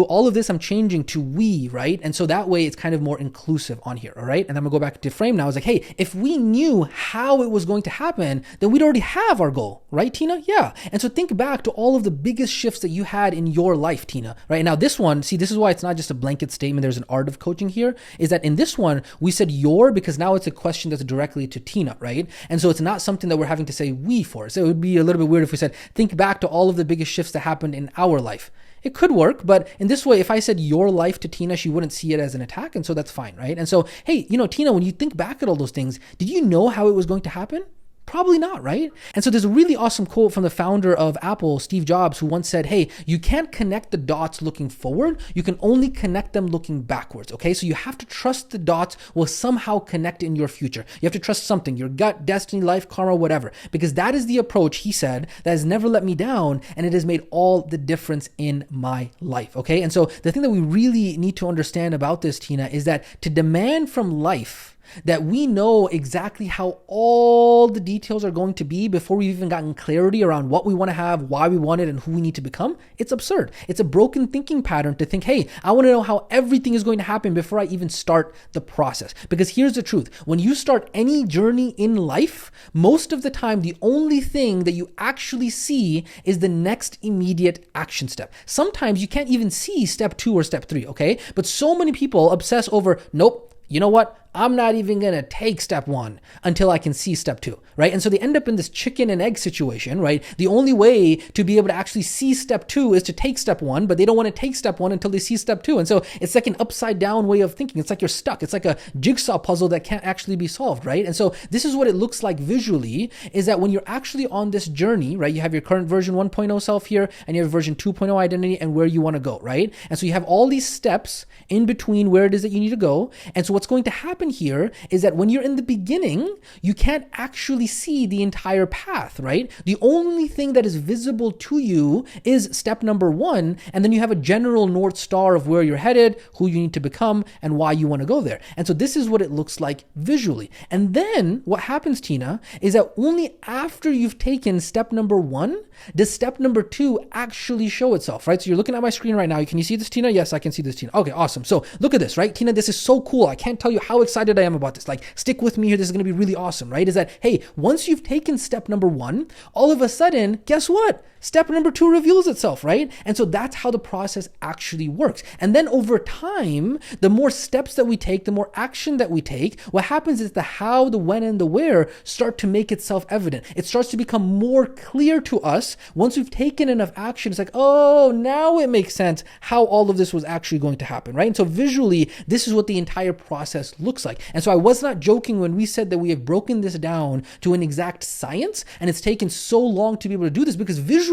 A: all of this I'm changing to we, right? And so that way it's kind of more inclusive on here, all right? And I'm gonna go back to frame now. It's like, hey, if we knew how it was going to happen, then we'd already have our goal, right, Tina? Yeah. And so think back to all of the biggest shifts that you had in your life, Tina, right? Now this one, see, this is why it's not just a blanket statement. There's an art of coaching here, is that in this one, we said your because now it's a question that's directly to Tina, right? And so it's not something that we're having to say we for. So it would be a little bit weird if we said, think back to all of the biggest shifts that happened in our life. It could work, but in this way, if I said your life to Tina, she wouldn't see it as an attack. And so that's fine, right? And so, hey, Tina, when you think back at all those things, did you know how it was going to happen? Probably not, right? And so there's a really awesome quote from the founder of Apple, Steve Jobs, who once said, hey, you can't connect the dots looking forward. You can only connect them looking backwards, okay? So you have to trust the dots will somehow connect in your future. You have to trust something, your gut, destiny, life, karma, whatever, because that is the approach, he said, that has never let me down, and it has made all the difference in my life, okay? And so the thing that we really need to understand about this, Tina, is that to demand from life that we know exactly how all the details are going to be before we've even gotten clarity around what we want to have, why we want it, and who we need to become, it's absurd. It's a broken thinking pattern to think, hey, I want to know how everything is going to happen before I even start the process. Because here's the truth. When you start any journey in life, most of the time, the only thing that you actually see is the next immediate action step. Sometimes you can't even see step 2 or step 3, okay? But so many people obsess over, nope, you know what? I'm not even going to take step 1 until I can see step 2, right? And so they end up in this chicken and egg situation, right? The only way to be able to actually see step 2 is to take step 1, but they don't want to take step 1 until they see step 2. And so it's like an upside down way of thinking. It's like you're stuck. It's like a jigsaw puzzle that can't actually be solved, right? And so this is what it looks like visually, is that when you're actually on this journey, right? You have your current version 1.0 self here, and you have version 2.0 identity and where you want to go, right? And so you have all these steps in between where it is that you need to go. And so what's going to happen here is that when you're in the beginning, you can't actually see the entire path, right? The only thing that is visible to you is step number 1, and then you have a general North Star of where you're headed, who you need to become, and why you want to go there. And so this is what it looks like visually. And then what happens, Tina, is that only after you've taken step number 1 does step number 2 actually show itself, right? So you're looking at my screen right now. Can you see this, Tina? Yes, I can see this, Tina. Okay, awesome. So look at this, right? Tina, this is so cool. I can't tell you how excited I am about this. Like, stick with me here. This is going to be really awesome, right? Is that, hey, once you've taken step number 1, all of a sudden, guess what? Step number 2 reveals itself, right? And so that's how the process actually works. And then over time, the more steps that we take, the more action that we take, what happens is the how, the when, and the where start to make itself evident. It starts to become more clear to us once we've taken enough action. It's like, oh, now it makes sense how all of this was actually going to happen, right? And so visually, this is what the entire process looks like. And so I was not joking when we said that we have broken this down to an exact science, and it's taken so long to be able to do this because visually,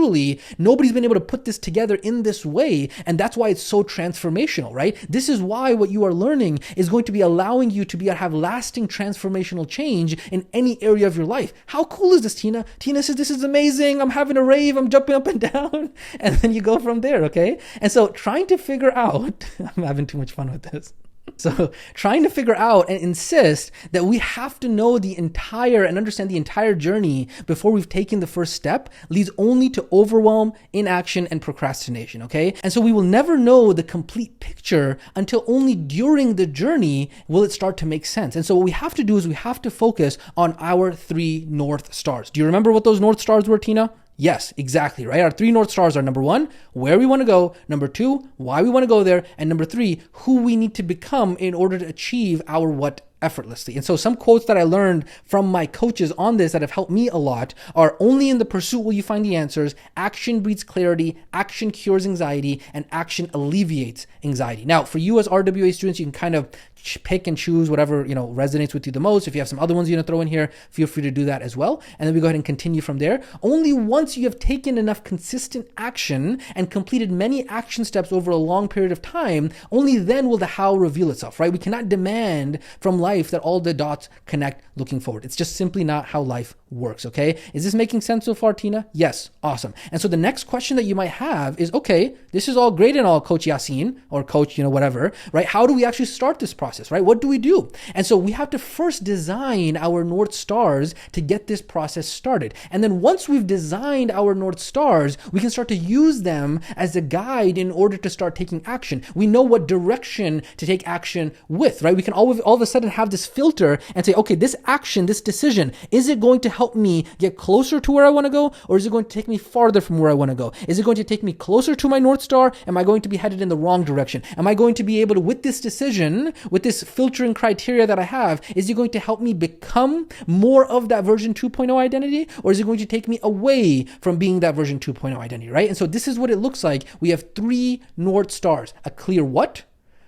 A: nobody's been able to put this together in this way, and that's why it's so transformational, right? This is why what you are learning is going to be allowing you to have lasting transformational change in any area of your life. How cool is this, Tina? Tina says, this is amazing. I'm having a rave. I'm jumping up and down. And then you go from there, okay? And so trying to figure out, I'm having too much fun with this. So trying to figure out and insist that we have to know the entire and understand the entire journey before we've taken the first step leads only to overwhelm, inaction, and procrastination, okay? And so we will never know the complete picture until only during the journey will it start to make sense. And so what we have to do is we have to focus on our 3 North Stars. Do you remember what those North Stars were, Tina? Yes, exactly, right? Our 3 North Stars are number 1, where we want to go, number 2, why we want to go there, and number 3, who we need to become in order to achieve our what effortlessly. And so some quotes that I learned from my coaches on this that have helped me a lot are: only in the pursuit will you find the answers, action breeds clarity, action cures anxiety, and action alleviates anxiety. Now, for you as RWA students, you can kind of pick and choose whatever, resonates with you the most. If you have some other ones you want to throw in here, feel free to do that as well. And then we go ahead and continue from there. Only once you have taken enough consistent action and completed many action steps over a long period of time, only then will the how reveal itself, right? We cannot demand from life that all the dots connect looking forward. It's just simply not how life works, okay? Is this making sense so far, Tina? Yes, awesome. And so the next question that you might have is, okay, this is all great and all, Coach Yasin, or Coach, whatever, right? How do we actually start this process, right? What do we do? And so we have to first design our North Stars to get this process started. And then once we've designed our North Stars, we can start to use them as a guide in order to start taking action. We know what direction to take action with, right? We can all of a sudden have this filter and say, okay, this action, this decision, is it going to help me get closer to where I want to go? Or is it going to take me farther from where I want to go? Is it going to take me closer to my North Star? Am I going to be headed in the wrong direction? Am I going to be able to, with this decision, with this filtering criteria that I have, is it going to help me become more of that version 2.0 identity? Or is it going to take me away from being that version 2.0 identity, right? And so this is what it looks like. We have 3 North Stars: a clear what,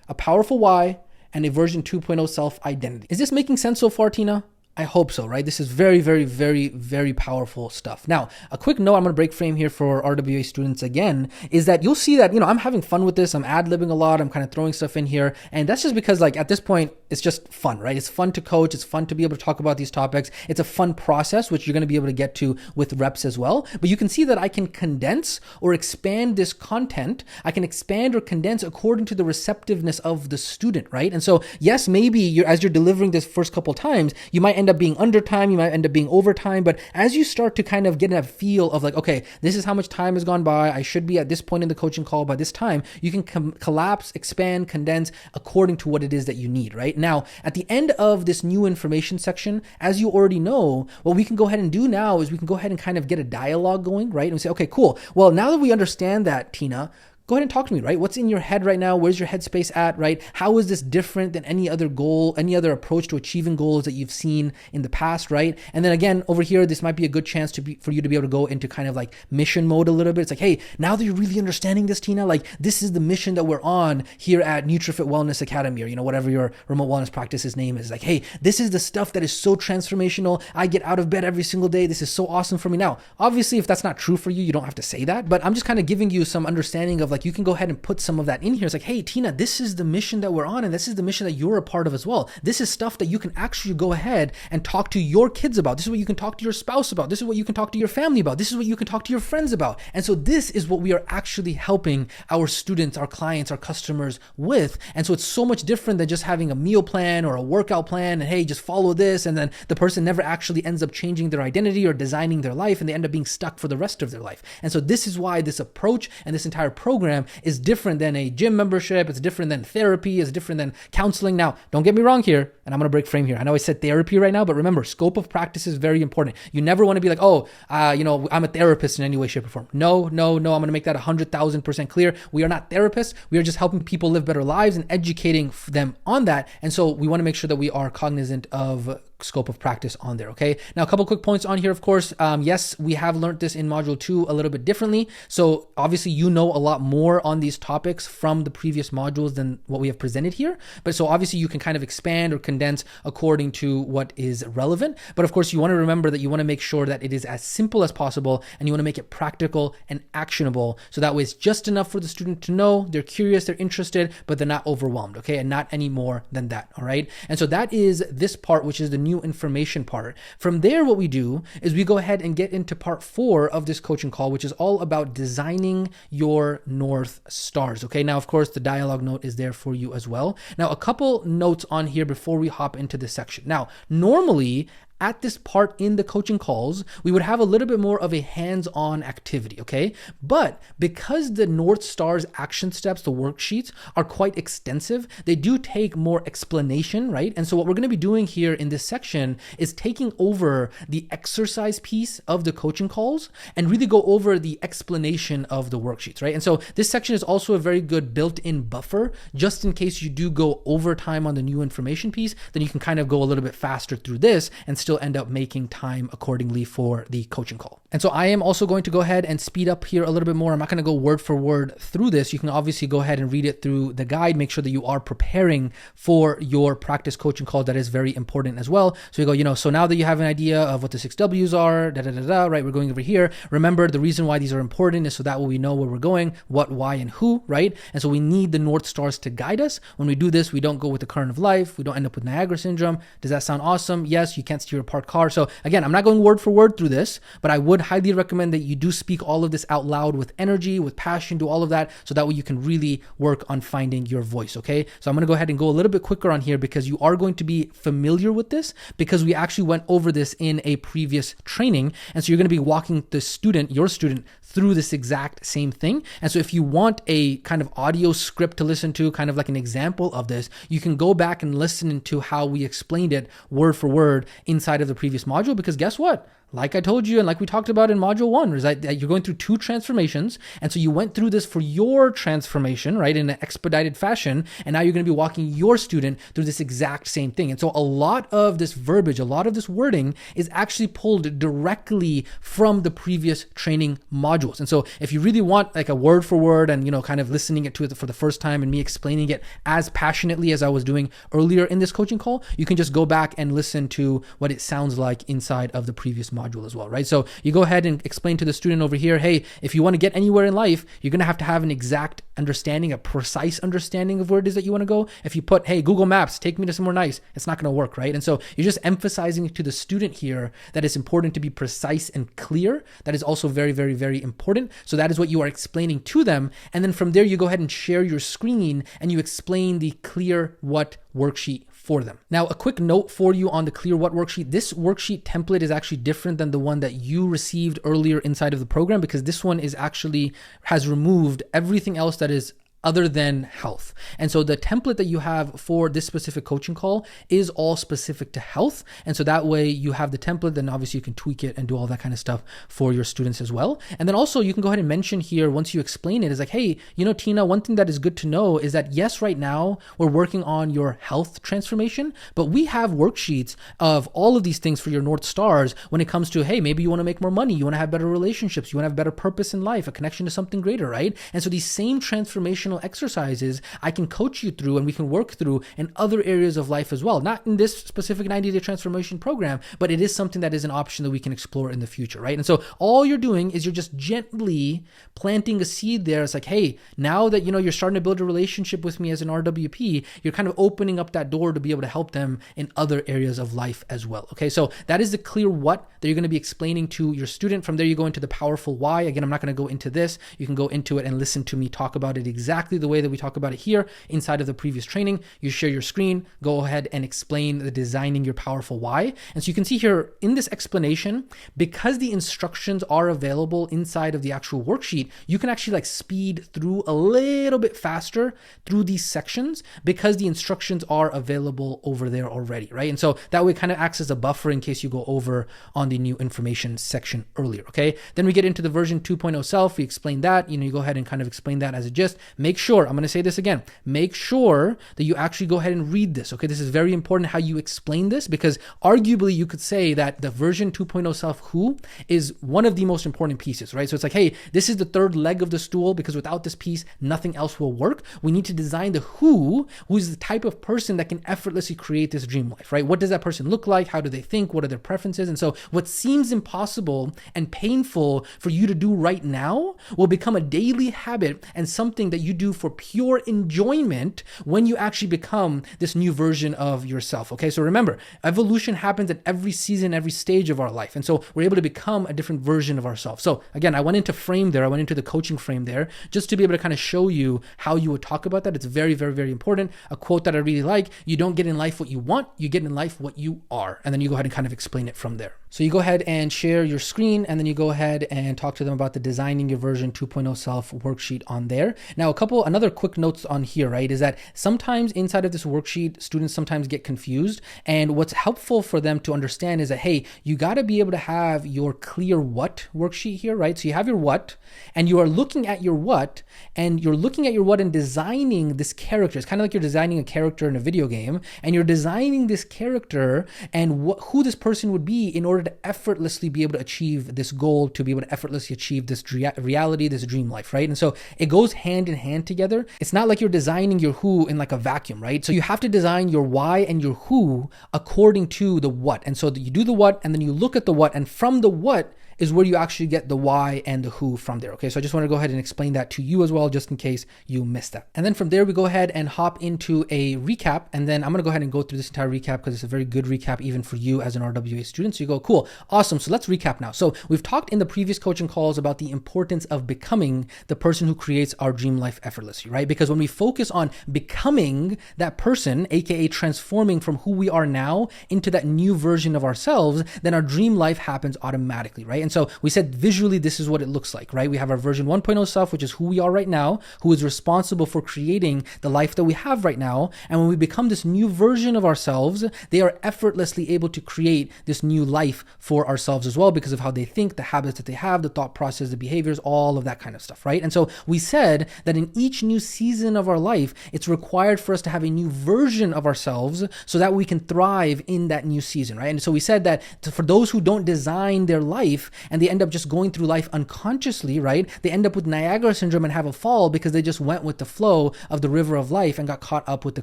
A: a powerful why, and a version 2.0 self identity. Is this making sense so far, Tina? I hope so, right? This is very, very, very, very powerful stuff. Now, a quick note, I'm going to break frame here for RWA students again, is that you'll see that, I'm having fun with this. I'm ad-libbing a lot. I'm kind of throwing stuff in here. And that's just because at this point, it's just fun, right? It's fun to coach. It's fun to be able to talk about these topics. It's a fun process, which you're going to be able to get to with reps as well. But you can see that I can condense or expand this content. I can expand or condense according to the receptiveness of the student, right? And so, yes, maybe as you're delivering this first couple times, you might end up being under time, you might end up being over time, but as you start to kind of get a feel of okay, this is how much time has gone by, I should be at this point in the coaching call by this time, you can collapse, expand, condense according to what it is that you need, right? Now, at the end of this new information section, as you already know, what we can go ahead and do now is we can go ahead and kind of get a dialogue going, right? And we say, okay, cool. Well, now that we understand that, Tina, go ahead and talk to me, right? What's in your head right now? Where's your headspace at, right? How is this different than any other goal, any other approach to achieving goals that you've seen in the past, right? And then again, over here, this might be a good chance for you to be able to go into kind of mission mode a little bit. It's like, hey, now that you're really understanding this, Tina, this is the mission that we're on here at NutriFit Wellness Academy, or whatever your remote wellness practice's name is. Hey, this is the stuff that is so transformational. I get out of bed every single day. This is so awesome for me. Now, obviously, if that's not true for you, you don't have to say that, but I'm just kind of giving you some understanding of you can go ahead and put some of that in here. It's hey, Tina, this is the mission that we're on, and this is the mission that you're a part of as well. This is stuff that you can actually go ahead and talk to your kids about. This is what you can talk to your spouse about. This is what you can talk to your family about. This is what you can talk to your friends about. And so this is what we are actually helping our students, our clients, our customers with. And so it's so much different than just having a meal plan or a workout plan and hey, just follow this. And then the person never actually ends up changing their identity or designing their life, and they end up being stuck for the rest of their life. And so this is why this approach and this entire program is different than a gym membership. It's different than therapy. It's different than counseling. Now, don't get me wrong here, and I'm going to break frame here. I know I said therapy right now, but remember, scope of practice is very important. You never want to be I'm a therapist in any way, shape, or form. No. I'm going to make that 100,000% clear. We are not therapists. We are just helping people live better lives and educating them on that. And so we want to make sure that we are cognizant of scope of practice on there. Okay. Now, a couple quick points on here. Of course, yes, we have learned this in module 2 a little bit differently. So obviously, a lot more on these topics from the previous modules than what we have presented here. But so obviously you can kind of expand or condense according to what is relevant. But of course, you want to remember that you want to make sure that it is as simple as possible, and you want to make it practical and actionable. So that way it's just enough for the student to know they're curious, they're interested, but they're not overwhelmed. Okay. And not any more than that. All right. And so that is this part, which is the new information part. From there, what we do is we go ahead and get into part 4 of this coaching call, which is all about designing your North Stars. Okay. Now, of course, the dialogue note is there for you as well. Now, a couple notes on here before we hop into this section. Now, normally, at this part in the coaching calls, we would have a little bit more of a hands-on activity, okay? But because the North Stars action steps, the worksheets, are quite extensive, they do take more explanation, right? And so what we're going to be doing here in this section is taking over the exercise piece of the coaching calls and really go over the explanation of the worksheets, right? And so this section is also a very good built-in buffer, just in case you do go over time on the new information piece, then you can kind of go a little bit faster through this and still still end up making time accordingly for the coaching call. And so I am also going to go ahead and speed up here a little bit more. I'm not going to go word for word through this. You can obviously go ahead and read it through the guide. Make sure that you are preparing for your practice coaching call. That is very important as well. So you go, so now that you have an idea of what the 6 W's are, right? We're going over here. Remember, the reason why these are important is so that way we know where we're going, what, why, and who, right? And so we need the North Stars to guide us. When we do this, we don't go with the current of life. We don't end up with Niagara syndrome. Does that sound awesome? Yes, you can't steer a parked car. So again, I'm not going word for word through this, but I would highly recommend that you do speak all of this out loud with energy, with passion, do all of that, so that way you can really work on finding your voice, okay? So I'm going to go ahead and go a little bit quicker on here because you are going to be familiar with this because we actually went over this in a previous training. And so you're going to be walking your student through this exact same thing. And so if you want a kind of audio script to listen to, kind of like an example of this, you can go back and listen to how we explained it word for word inside of the previous module, because guess what? Like I told you, and like we talked about in module 1, is that you're going through 2 transformations. And so you went through this for your transformation, right, in an expedited fashion. And now you're going to be walking your student through this exact same thing. And so a lot of this verbiage, a lot of this wording is actually pulled directly from the previous training modules. And so if you really want like a word for word and, kind of listening to it for the first time and me explaining it as passionately as I was doing earlier in this coaching call, you can just go back and listen to what it sounds like inside of the previous module as well, right? So you go ahead and explain to the student over here, hey, if you want to get anywhere in life, you're going to have an exact understanding, a precise understanding of where it is that you want to go. If you put, hey, Google Maps, take me to somewhere nice, it's not going to work, right? And so you're just emphasizing to the student here that it's important to be precise and clear. That is also very, very, very important. So that is what you are explaining to them. And then from there, you go ahead and share your screen and you explain the clear what worksheet for them. Now, a quick note for you on the Clear What worksheet. This worksheet template is actually different than the one that you received earlier inside of the program, because this one has removed everything else that is other than health. And so the template that you have for this specific coaching call is all specific to health. And so that way you have the template, then obviously you can tweak it and do all that kind of stuff for your students as well. And then also you can go ahead and mention here, once you explain it, is like, hey, Tina, one thing that is good to know is that yes, right now we're working on your health transformation, but we have worksheets of all of these things for your North Stars when it comes to, hey, maybe you want to make more money, you want to have better relationships, you want to have better purpose in life, a connection to something greater, right? And so these same transformational exercises I can coach you through and we can work through in other areas of life as well. Not in this specific 90-day transformation program, but it is something that is an option that we can explore in the future, right? And so all you're doing is you're just gently planting a seed there. It's like, hey, now that you're starting to build a relationship with me as an RWP, you're kind of opening up that door to be able to help them in other areas of life as well. Okay, so that is the clear what that you're going to be explaining to your student. From there, you go into the powerful why. Again, I'm not going to go into this. You can go into it and listen to me talk about it exactly the way that we talk about it here inside of the previous training. You share your screen, go ahead and explain the designing your powerful why. And so you can see here in this explanation, because the instructions are available inside of the actual worksheet, you can actually like speed through a little bit faster through these sections because the instructions are available over there already, right? And so that way it kind of acts as a buffer in case you go over on the new information section earlier, okay? Then we get into the version 2.0 self. We explain that, you go ahead and kind of explain that as a gist. Make sure, I'm going to say this again, make sure that you actually go ahead and read this, okay? This is very important how you explain this, because arguably you could say that the version 2.0 self who is one of the most important pieces, right? So it's like, hey, this is the third leg of the stool, because without this piece, nothing else will work. We need to design the who is the type of person that can effortlessly create this dream life, right? What does that person look like? How do they think? What are their preferences? And so what seems impossible and painful for you to do right now will become a daily habit and something that you do for pure enjoyment when you actually become this new version of yourself, okay? So remember, evolution happens at every season, every stage of our life. And so we're able to become a different version of ourselves. So again, I went into the coaching frame there, just to be able to kind of show you how you would talk about that. It's very, very, very important. A quote that I really like: you don't get in life what you want, you get in life what you are. And then you go ahead and kind of explain it from there. So you go ahead and share your screen, and then you go ahead and talk to them about the Designing Your Version 2.0 Self worksheet on there. Now, a couple another quick notes on here, right, is that sometimes inside of this worksheet, students sometimes get confused. And what's helpful for them to understand is that, hey, you got to be able to have your clear what worksheet here, right? So you have your what, and you are looking at your what, and you're looking at your what and designing this character. It's kind of like you're designing a character in a video game, and you're designing this character and who this person would be in order to effortlessly be able to achieve this goal, to be able to effortlessly achieve this reality, this dream life, right? And so it goes hand in hand together. It's not like you're designing your who in like a vacuum, right? So you have to design your why and your who according to the what. And so you do the what, and then you look at the what, and from the what is where you actually get the why and the who from there. Okay, so I just want to go ahead and explain that to you as well, just in case you missed that. And then from there, we go ahead and hop into a recap. And then I'm going to go ahead and go through this entire recap because it's a very good recap even for you as an RWA student. So you go, cool, awesome. So let's recap now. So we've talked in the previous coaching calls about the importance of becoming the person who creates our dream life effortlessly, right? Because when we focus on becoming that person, aka transforming from who we are now into that new version of ourselves, then our dream life happens automatically, right? And so we said visually, this is what it looks like, right? We have our version 1.0 self, which is who we are right now, who is responsible for creating the life that we have right now. And when we become this new version of ourselves, they are effortlessly able to create this new life for ourselves as well because of how they think, the habits that they have, the thought process, the behaviors, all of that kind of stuff, right? And so we said that in each new season of our life, it's required for us to have a new version of ourselves so that we can thrive in that new season, right? And so we said that for those who don't design their life, and they end up just going through life unconsciously, right? They end up with Niagara syndrome and have a fall because they just went with the flow of the river of life and got caught up with the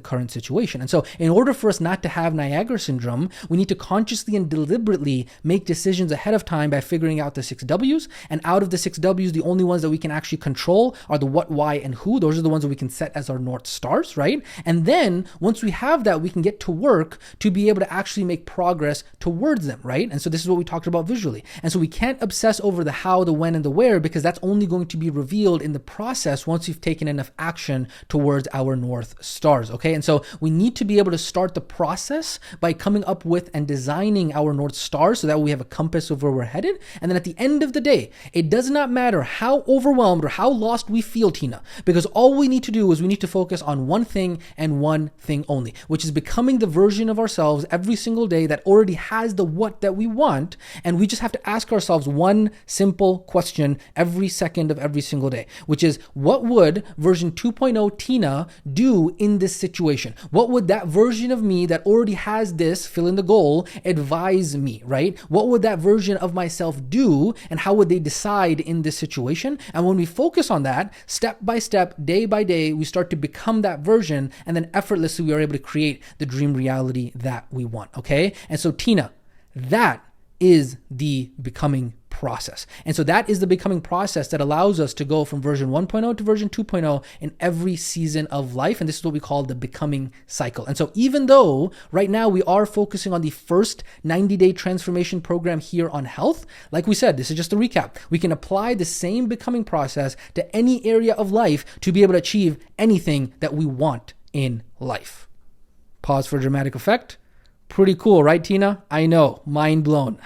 A: current situation. And so in order for us not to have Niagara syndrome, we need to consciously and deliberately make decisions ahead of time by figuring out the 6 W's. And out of the 6 W's, the only ones that we can actually control are the what, why, and who. Those are the ones that we can set as our North Stars, right? And then once we have that, we can get to work to be able to actually make progress towards them, right? And so this is what we talked about visually. And so we can't obsess over the how, the when, and the where because that's only going to be revealed in the process once you've taken enough action towards our North Stars, okay? And so we need to be able to start the process by coming up with and designing our North Stars so that we have a compass of where we're headed. And then at the end of the day, it does not matter how overwhelmed or how lost we feel, Tina, because all we need to do is we need to focus on one thing and one thing only, which is becoming the version of ourselves every single day that already has the what that we want. And we just have to ask ourselves one simple question every second of every single day, which is what would version 2.0 Tina do in this situation? What would that version of me that already has this, fill in the goal, advise me, right? What would that version of myself do and how would they decide in this situation? And when we focus on that, step by step, day by day, we start to become that version and then effortlessly we are able to create the dream reality that we want, okay? And so Tina, that is the becoming process. And so that is the becoming process that allows us to go from version 1.0 to version 2.0 in every season of life. And this is what we call the becoming cycle. And so even though right now we are focusing on the first 90-day transformation program here on health, like we said, this is just a recap. We can apply the same becoming process to any area of life to be able to achieve anything that we want in life. Pause for dramatic effect. Pretty cool, right, Tina? I know, mind blown,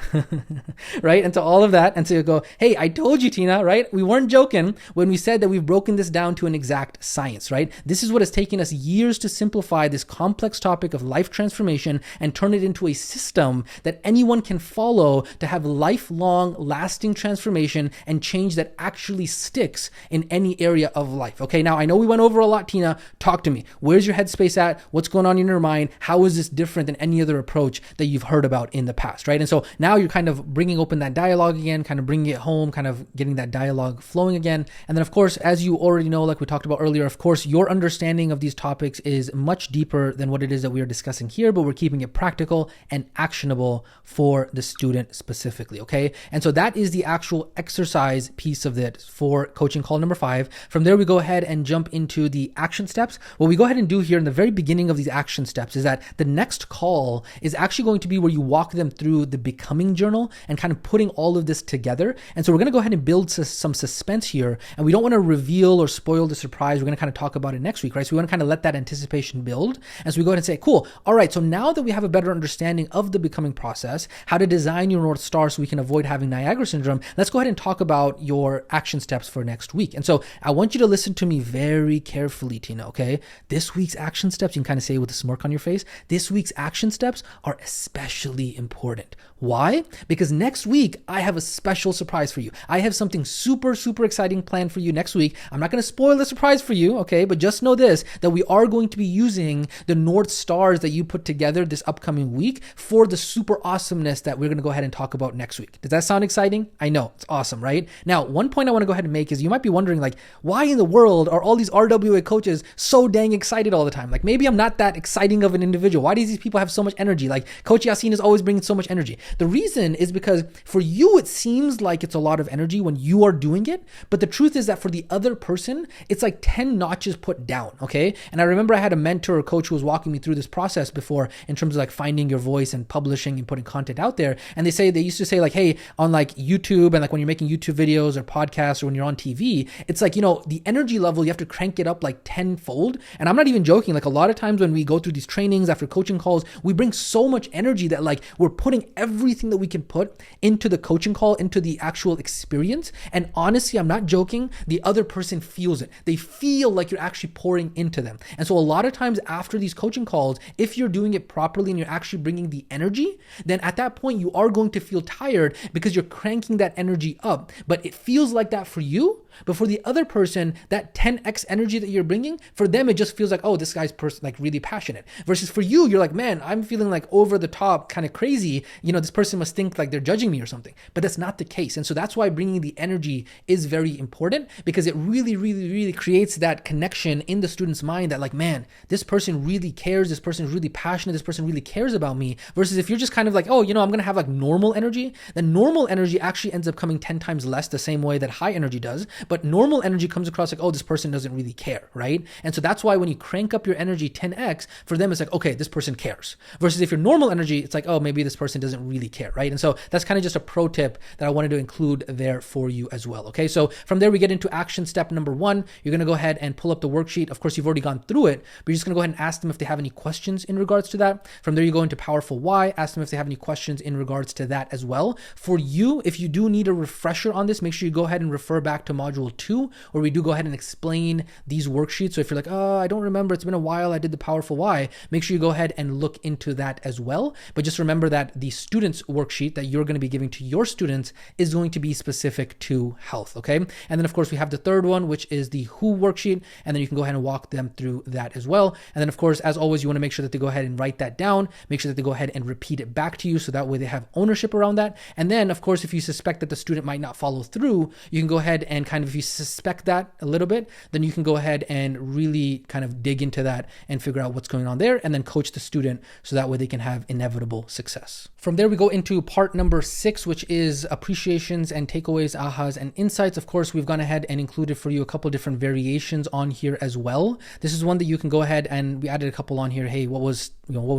A: right? And so all of that, and so you go, hey, I told you, Tina, right? We weren't joking when we said that we've broken this down to an exact science, right? This is what has taken us years to simplify this complex topic of life transformation and turn it into a system that anyone can follow to have lifelong, lasting transformation and change that actually sticks in any area of life. Okay, now I know we went over a lot, Tina. Talk to me. Where's your headspace at? What's going on in your mind? How is this different than any other approach that you've heard about in the past, right? And so now you're kind of bringing open that dialogue again, kind of bringing it home, kind of getting that dialogue flowing again. And then of course, as you already know, like we talked about earlier, of course, your understanding of these topics is much deeper than what it is that we are discussing here, but we're keeping it practical and actionable for the student specifically, okay? And so that is the actual exercise piece of it for coaching call number 5. From there, we go ahead and jump into the action steps. What we go ahead and do here in the very beginning of these action steps is that the next call call is actually going to be where you walk them through the becoming journal and kind of putting all of this together. And so we're going to go ahead and build some suspense here, and we don't want to reveal or spoil the surprise. We're going to kind of talk about it next week, right? So we want to kind of let that anticipation build. And so we go ahead and say, cool, all right, so now that we have a better understanding of the becoming process, how to design your North Star so we can avoid having Niagara syndrome, let's go ahead and talk about your action steps for next week. And so I want you to listen to me very carefully, Tina, okay? This week's action steps, you can kind of say with a smirk on your face, this week's action steps are especially important. Why? Because next week, I have a special surprise for you. I have something super, super exciting planned for you next week. I'm not going to spoil the surprise for you, okay? But just know this, that we are going to be using the North Stars that you put together this upcoming week for the super awesomeness that we're going to go ahead and talk about next week. Does that sound exciting? I know, it's awesome, right? Now, one point I want to go ahead and make is you might be wondering, like, why in the world are all these RWA coaches so dang excited all the time? Like, maybe I'm not that exciting of an individual. Why do these people have so much energy? Like, Coach Yasin is always bringing so much energy. The reason is because for you, it seems like it's a lot of energy when you are doing it. But the truth is that for the other person, it's like 10 notches put down, okay? And I remember I had a mentor or coach who was walking me through this process before in terms of like finding your voice and publishing and putting content out there. And they used to say like, hey, on like YouTube and like when you're making YouTube videos or podcasts or when you're on TV, it's like, the energy level, you have to crank it up like tenfold. And I'm not even joking. Like a lot of times when we go through these trainings after coaching calls, we bring so much energy that like we're putting everything that we can put into the coaching call, into the actual experience. And honestly, I'm not joking. The other person feels it. They feel like you're actually pouring into them. And so a lot of times after these coaching calls, if you're doing it properly and you're actually bringing the energy, then at that point you are going to feel tired because you're cranking that energy up. But it feels like that for you. But for the other person, that 10x energy that you're bringing, for them, it just feels like, oh, this guy's like really passionate. Versus for you, you're like, man, I'm feeling like over the top, kind of crazy. This person must think like they're judging me or something. But that's not the case. And so that's why bringing the energy is very important, because it really, really, really creates that connection in the student's mind that like, man, this person really cares. This person is really passionate. This person really cares about me. Versus if you're just kind of like, oh, I'm going to have like normal energy, then normal energy actually ends up coming 10 times less, the same way that high energy does. But normal energy comes across like, oh, this person doesn't really care, right? And so that's why when you crank up your energy 10x, for them, it's like, okay, this person cares. Versus if you're normal energy, it's like, oh, maybe this person doesn't really care, right? And so that's kind of just a pro tip that I wanted to include there for you as well, okay? So from there, we get into action step number 1. You're going to go ahead and pull up the worksheet. Of course, you've already gone through it, but you're just going to go ahead and ask them if they have any questions in regards to that. From there, you go into powerful why, ask them if they have any questions in regards to that as well. For you, if you do need a refresher on this, make sure you go ahead and refer back to module 2, where we do go ahead and explain these worksheets. So if you're like, oh, I don't remember, it's been a while, I did the powerful why, make sure you go ahead and look into that as well. But just remember that the students worksheet that you're going to be giving to your students is going to be specific to health, okay? And then of course we have the third one, which is the who worksheet, and then you can go ahead and walk them through that as well. And then of course, as always, you want to make sure that they go ahead and write that down, make sure that they go ahead and repeat it back to you, so that way they have ownership around that. And then of course, if you suspect that the student might not follow through, you can go ahead and kind of, if you suspect that a little bit, then you can go ahead and really kind of dig into that and figure out what's going on there, and then coach the student so that way they can have inevitable success. From there, we go into part number 6, which is appreciations and takeaways, ahas, and insights. Of course, we've gone ahead and included for you a couple different variations on here as well. This is one that you can go ahead and we added a couple on here. Hey, what was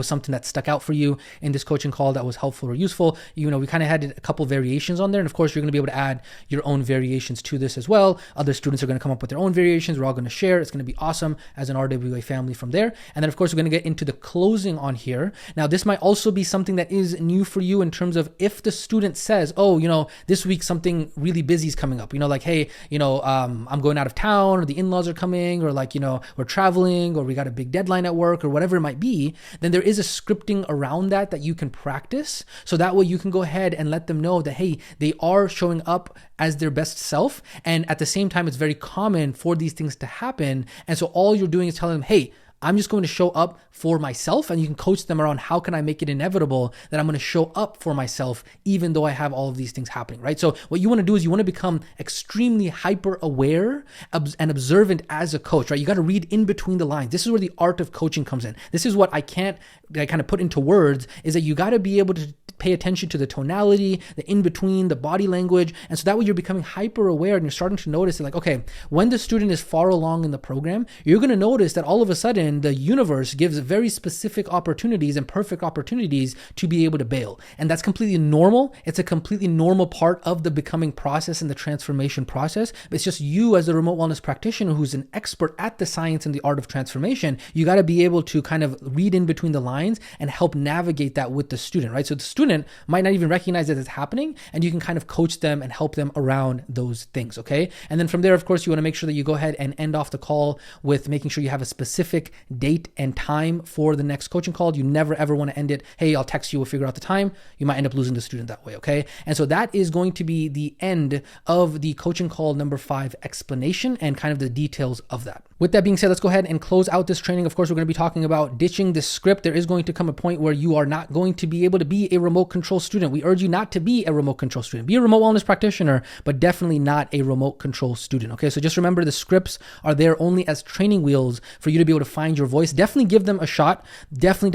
A: something that stuck out for you in this coaching call that was helpful or useful? We kind of had a couple variations on there. And of course, you're going to be able to add your own variations to this as well. Other students are going to come up with their own variations. We're all going to share. It's going to be awesome as an RWA family from there. And then of course, we're going to get into the closing on here. Now, this might also be something that is new for you in terms of if the student says, oh, this week something really busy is coming up, like, hey, I'm going out of town, or the in-laws are coming, or like, we're traveling, or we got a big deadline at work, or whatever it might be, then there is a scripting around that you can practice. So that way you can go ahead and let them know that, hey, they are showing up as their best self. And at the same time, it's very common for these things to happen. And so all you're doing is telling them, hey, I'm just going to show up for myself, and you can coach them around how can I make it inevitable that I'm going to show up for myself even though I have all of these things happening, right? So what you want to do is you want to become extremely hyper aware and observant as a coach, right? You got to read in between the lines. This is where the art of coaching comes in. This is what I kind of put into words, is that you got to be able to pay attention to the tonality, the in-between, the body language. And so that way you're becoming hyper aware and you're starting to notice that, like, okay, when the student is far along in the program, you're going to notice that all of a sudden often the universe gives very specific opportunities and perfect opportunities to be able to bail. And that's completely normal. It's a completely normal part of the becoming process and the transformation process. It's just you as a remote wellness practitioner who's an expert at the science and the art of transformation, you got to be able to kind of read in between the lines and help navigate that with the student, right? So the student might not even recognize that it's happening, and you can kind of coach them and help them around those things, okay? And then from there, of course, you want to make sure that you go ahead and end off the call with making sure you have a specific date and time for the next coaching call. You never ever want to end it, hey, I'll text you, we'll figure out the time. You might end up losing the student that way, okay? And so that is going to be the end of the coaching call number 5 explanation and kind of the details of that. With that being said, let's go ahead and close out this training. Of course, we're going to be talking about ditching the script. There is going to come a point where you are not going to be able to be a remote control student. We urge you not to be a remote control student. Be a remote wellness practitioner, but definitely not a remote control student. Okay, so just remember the scripts are there only as training wheels for you to be able to find your voice. Definitely give them a shot. Definitely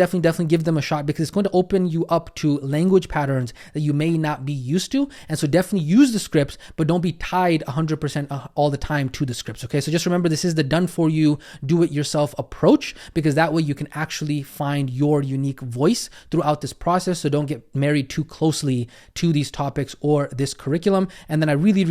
A: give them a shot, because it's going to open you up to language patterns that you may not be used to. And so definitely use the scripts, but don't be tied 100% all the time to the scripts. Okay, so just remember this is the done for you, do it yourself approach, because that way you can actually find your unique voice throughout this process. So don't get married too closely to these topics or this curriculum. And then I really,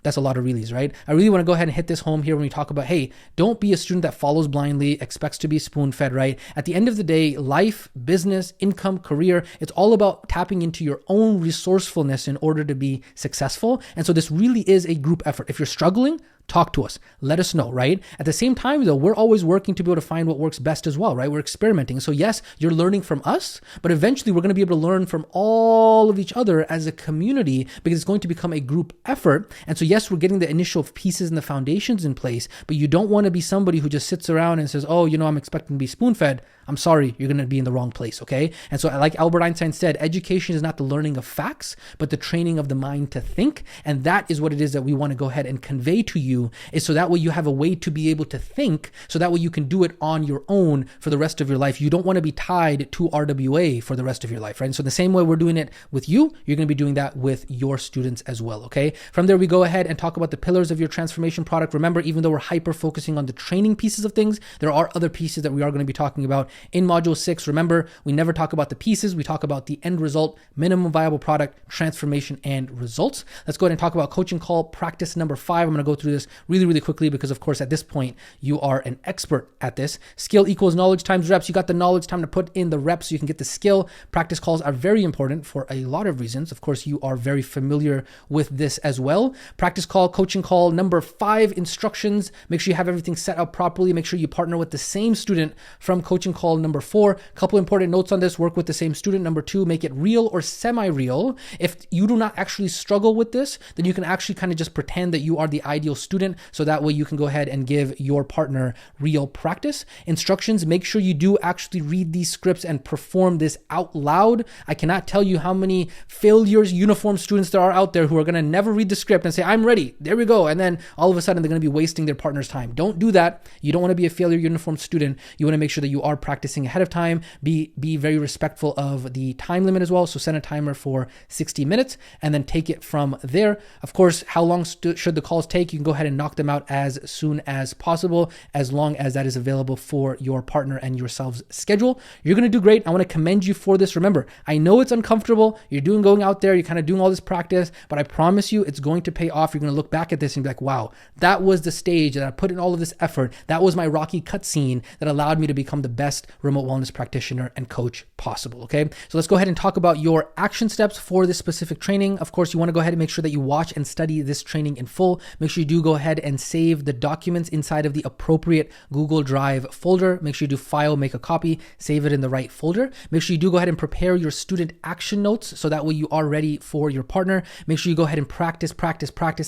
A: that's a lot of reallys, right? I really want to go ahead and hit this home here when we talk about, hey, don't be a student that follows blindly, expects to be spoon-fed, right? At the end of the day, life, business, income, career, it's all about tapping into your own resourcefulness in order to be successful. And so this really is a group effort. If you're struggling, talk to us. Let us know, right? At the same time, though, we're always working to be able to find what works best as well, right? We're experimenting. So yes, you're learning from us, but eventually we're going to be able to learn from all of each other as a community, because it's going to become a group effort. And so yes, we're getting the initial pieces and the foundations in place, but you don't want to be somebody who just sits around and says, oh, I'm expecting to be spoon-fed. I'm sorry, you're going to be in the wrong place, okay? And so like Albert Einstein said, education is not the learning of facts, but the training of the mind to think. And that is what it is that we want to go ahead and convey to you, is so that way you have a way to be able to think, so that way you can do it on your own for the rest of your life. You don't want to be tied to RWA for the rest of your life, right? And so the same way we're doing it with you, you're going to be doing that with your students as well, okay? From there, we go ahead and talk about the pillars of your transformation product. Remember, even though we're hyper focusing on the training pieces of things, there are other pieces that we are going to be talking about in module 6. Remember, we never talk about the pieces. We talk about the end result, minimum viable product, transformation, and results. Let's go ahead and talk about coaching call practice number 5. I'm going to go through this really quickly, because of course, at this point, you are an expert at this. Skill equals knowledge times reps. You got the knowledge, time to put in the reps so you can get the skill. Practice calls are very important for a lot of reasons. Of course, you are very familiar with this as well. Practice call, coaching call number 5, instructions. Make sure you have everything set up properly. Make sure you partner with the same student from coaching call number 4. Couple important notes on this: work with the same student. Number 2, make it real or semi-real. If you do not actually struggle with this, then you can actually kind of just pretend that you are the ideal student, so that way you can go ahead and give your partner real practice. Instructions: make sure you do actually read these scripts and perform this out loud. I cannot tell you how many failures, uniform students there are out there who are going to never read the script and say, I'm ready, there we go, and then all of a sudden they're going to be wasting their partner's time. Don't do that. You don't want to be a failure uniform student. You want to make sure that you are practicing ahead of time. Be very respectful of the time limit as well. So set a timer for 60 minutes and then take it from there. Of course, how long should the calls take? You can go ahead and knock them out as soon as possible, as long as that is available for your partner and yourselves' schedule. You're going to do great. I want to commend you for this. Remember, I know it's uncomfortable. You're going out there, you're kind of doing all this practice, but I promise you it's going to pay off. You're going to look back at this and be like, wow, that was the stage that I put in all of this effort. That was my rocky cutscene that allowed me to become the best remote wellness practitioner and coach possible. Okay. So let's go ahead and talk about your action steps for this specific training. Of course, you want to go ahead and make sure that you watch and study this training in full. Make sure you do go ahead and save the documents inside of the appropriate Google Drive folder. Make sure you do file, make a copy, save it in the right folder. Make sure you do go ahead and prepare your student action notes, so that way you are ready for your partner. Make sure you go ahead and practice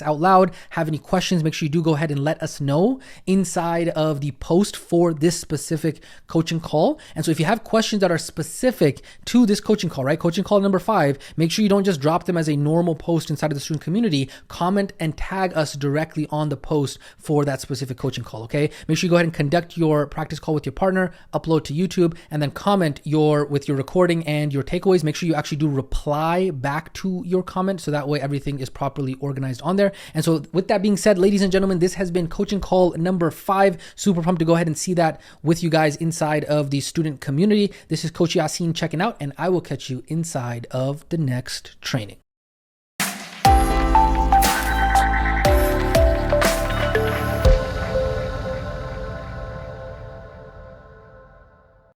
A: out loud. Have any questions, make sure you do go ahead and let us know inside of the post for this specific coaching call. And so if you have questions that are specific to this coaching call, right? Coaching call number 5, make sure you don't just drop them as a normal post inside of the student community. Comment and tag us directly on the post for that specific coaching call, okay? Make sure you go ahead and conduct your practice call with your partner, upload to YouTube, and then comment with your recording and your takeaways. Make sure you actually do reply back to your comment so that way everything is properly organized on there. And so with that being said, ladies and gentlemen, this has been coaching call number 5. Super pumped to go ahead and see that with you guys inside of the student community. This is Coach Yasin checking out, and I will catch you inside of the next training.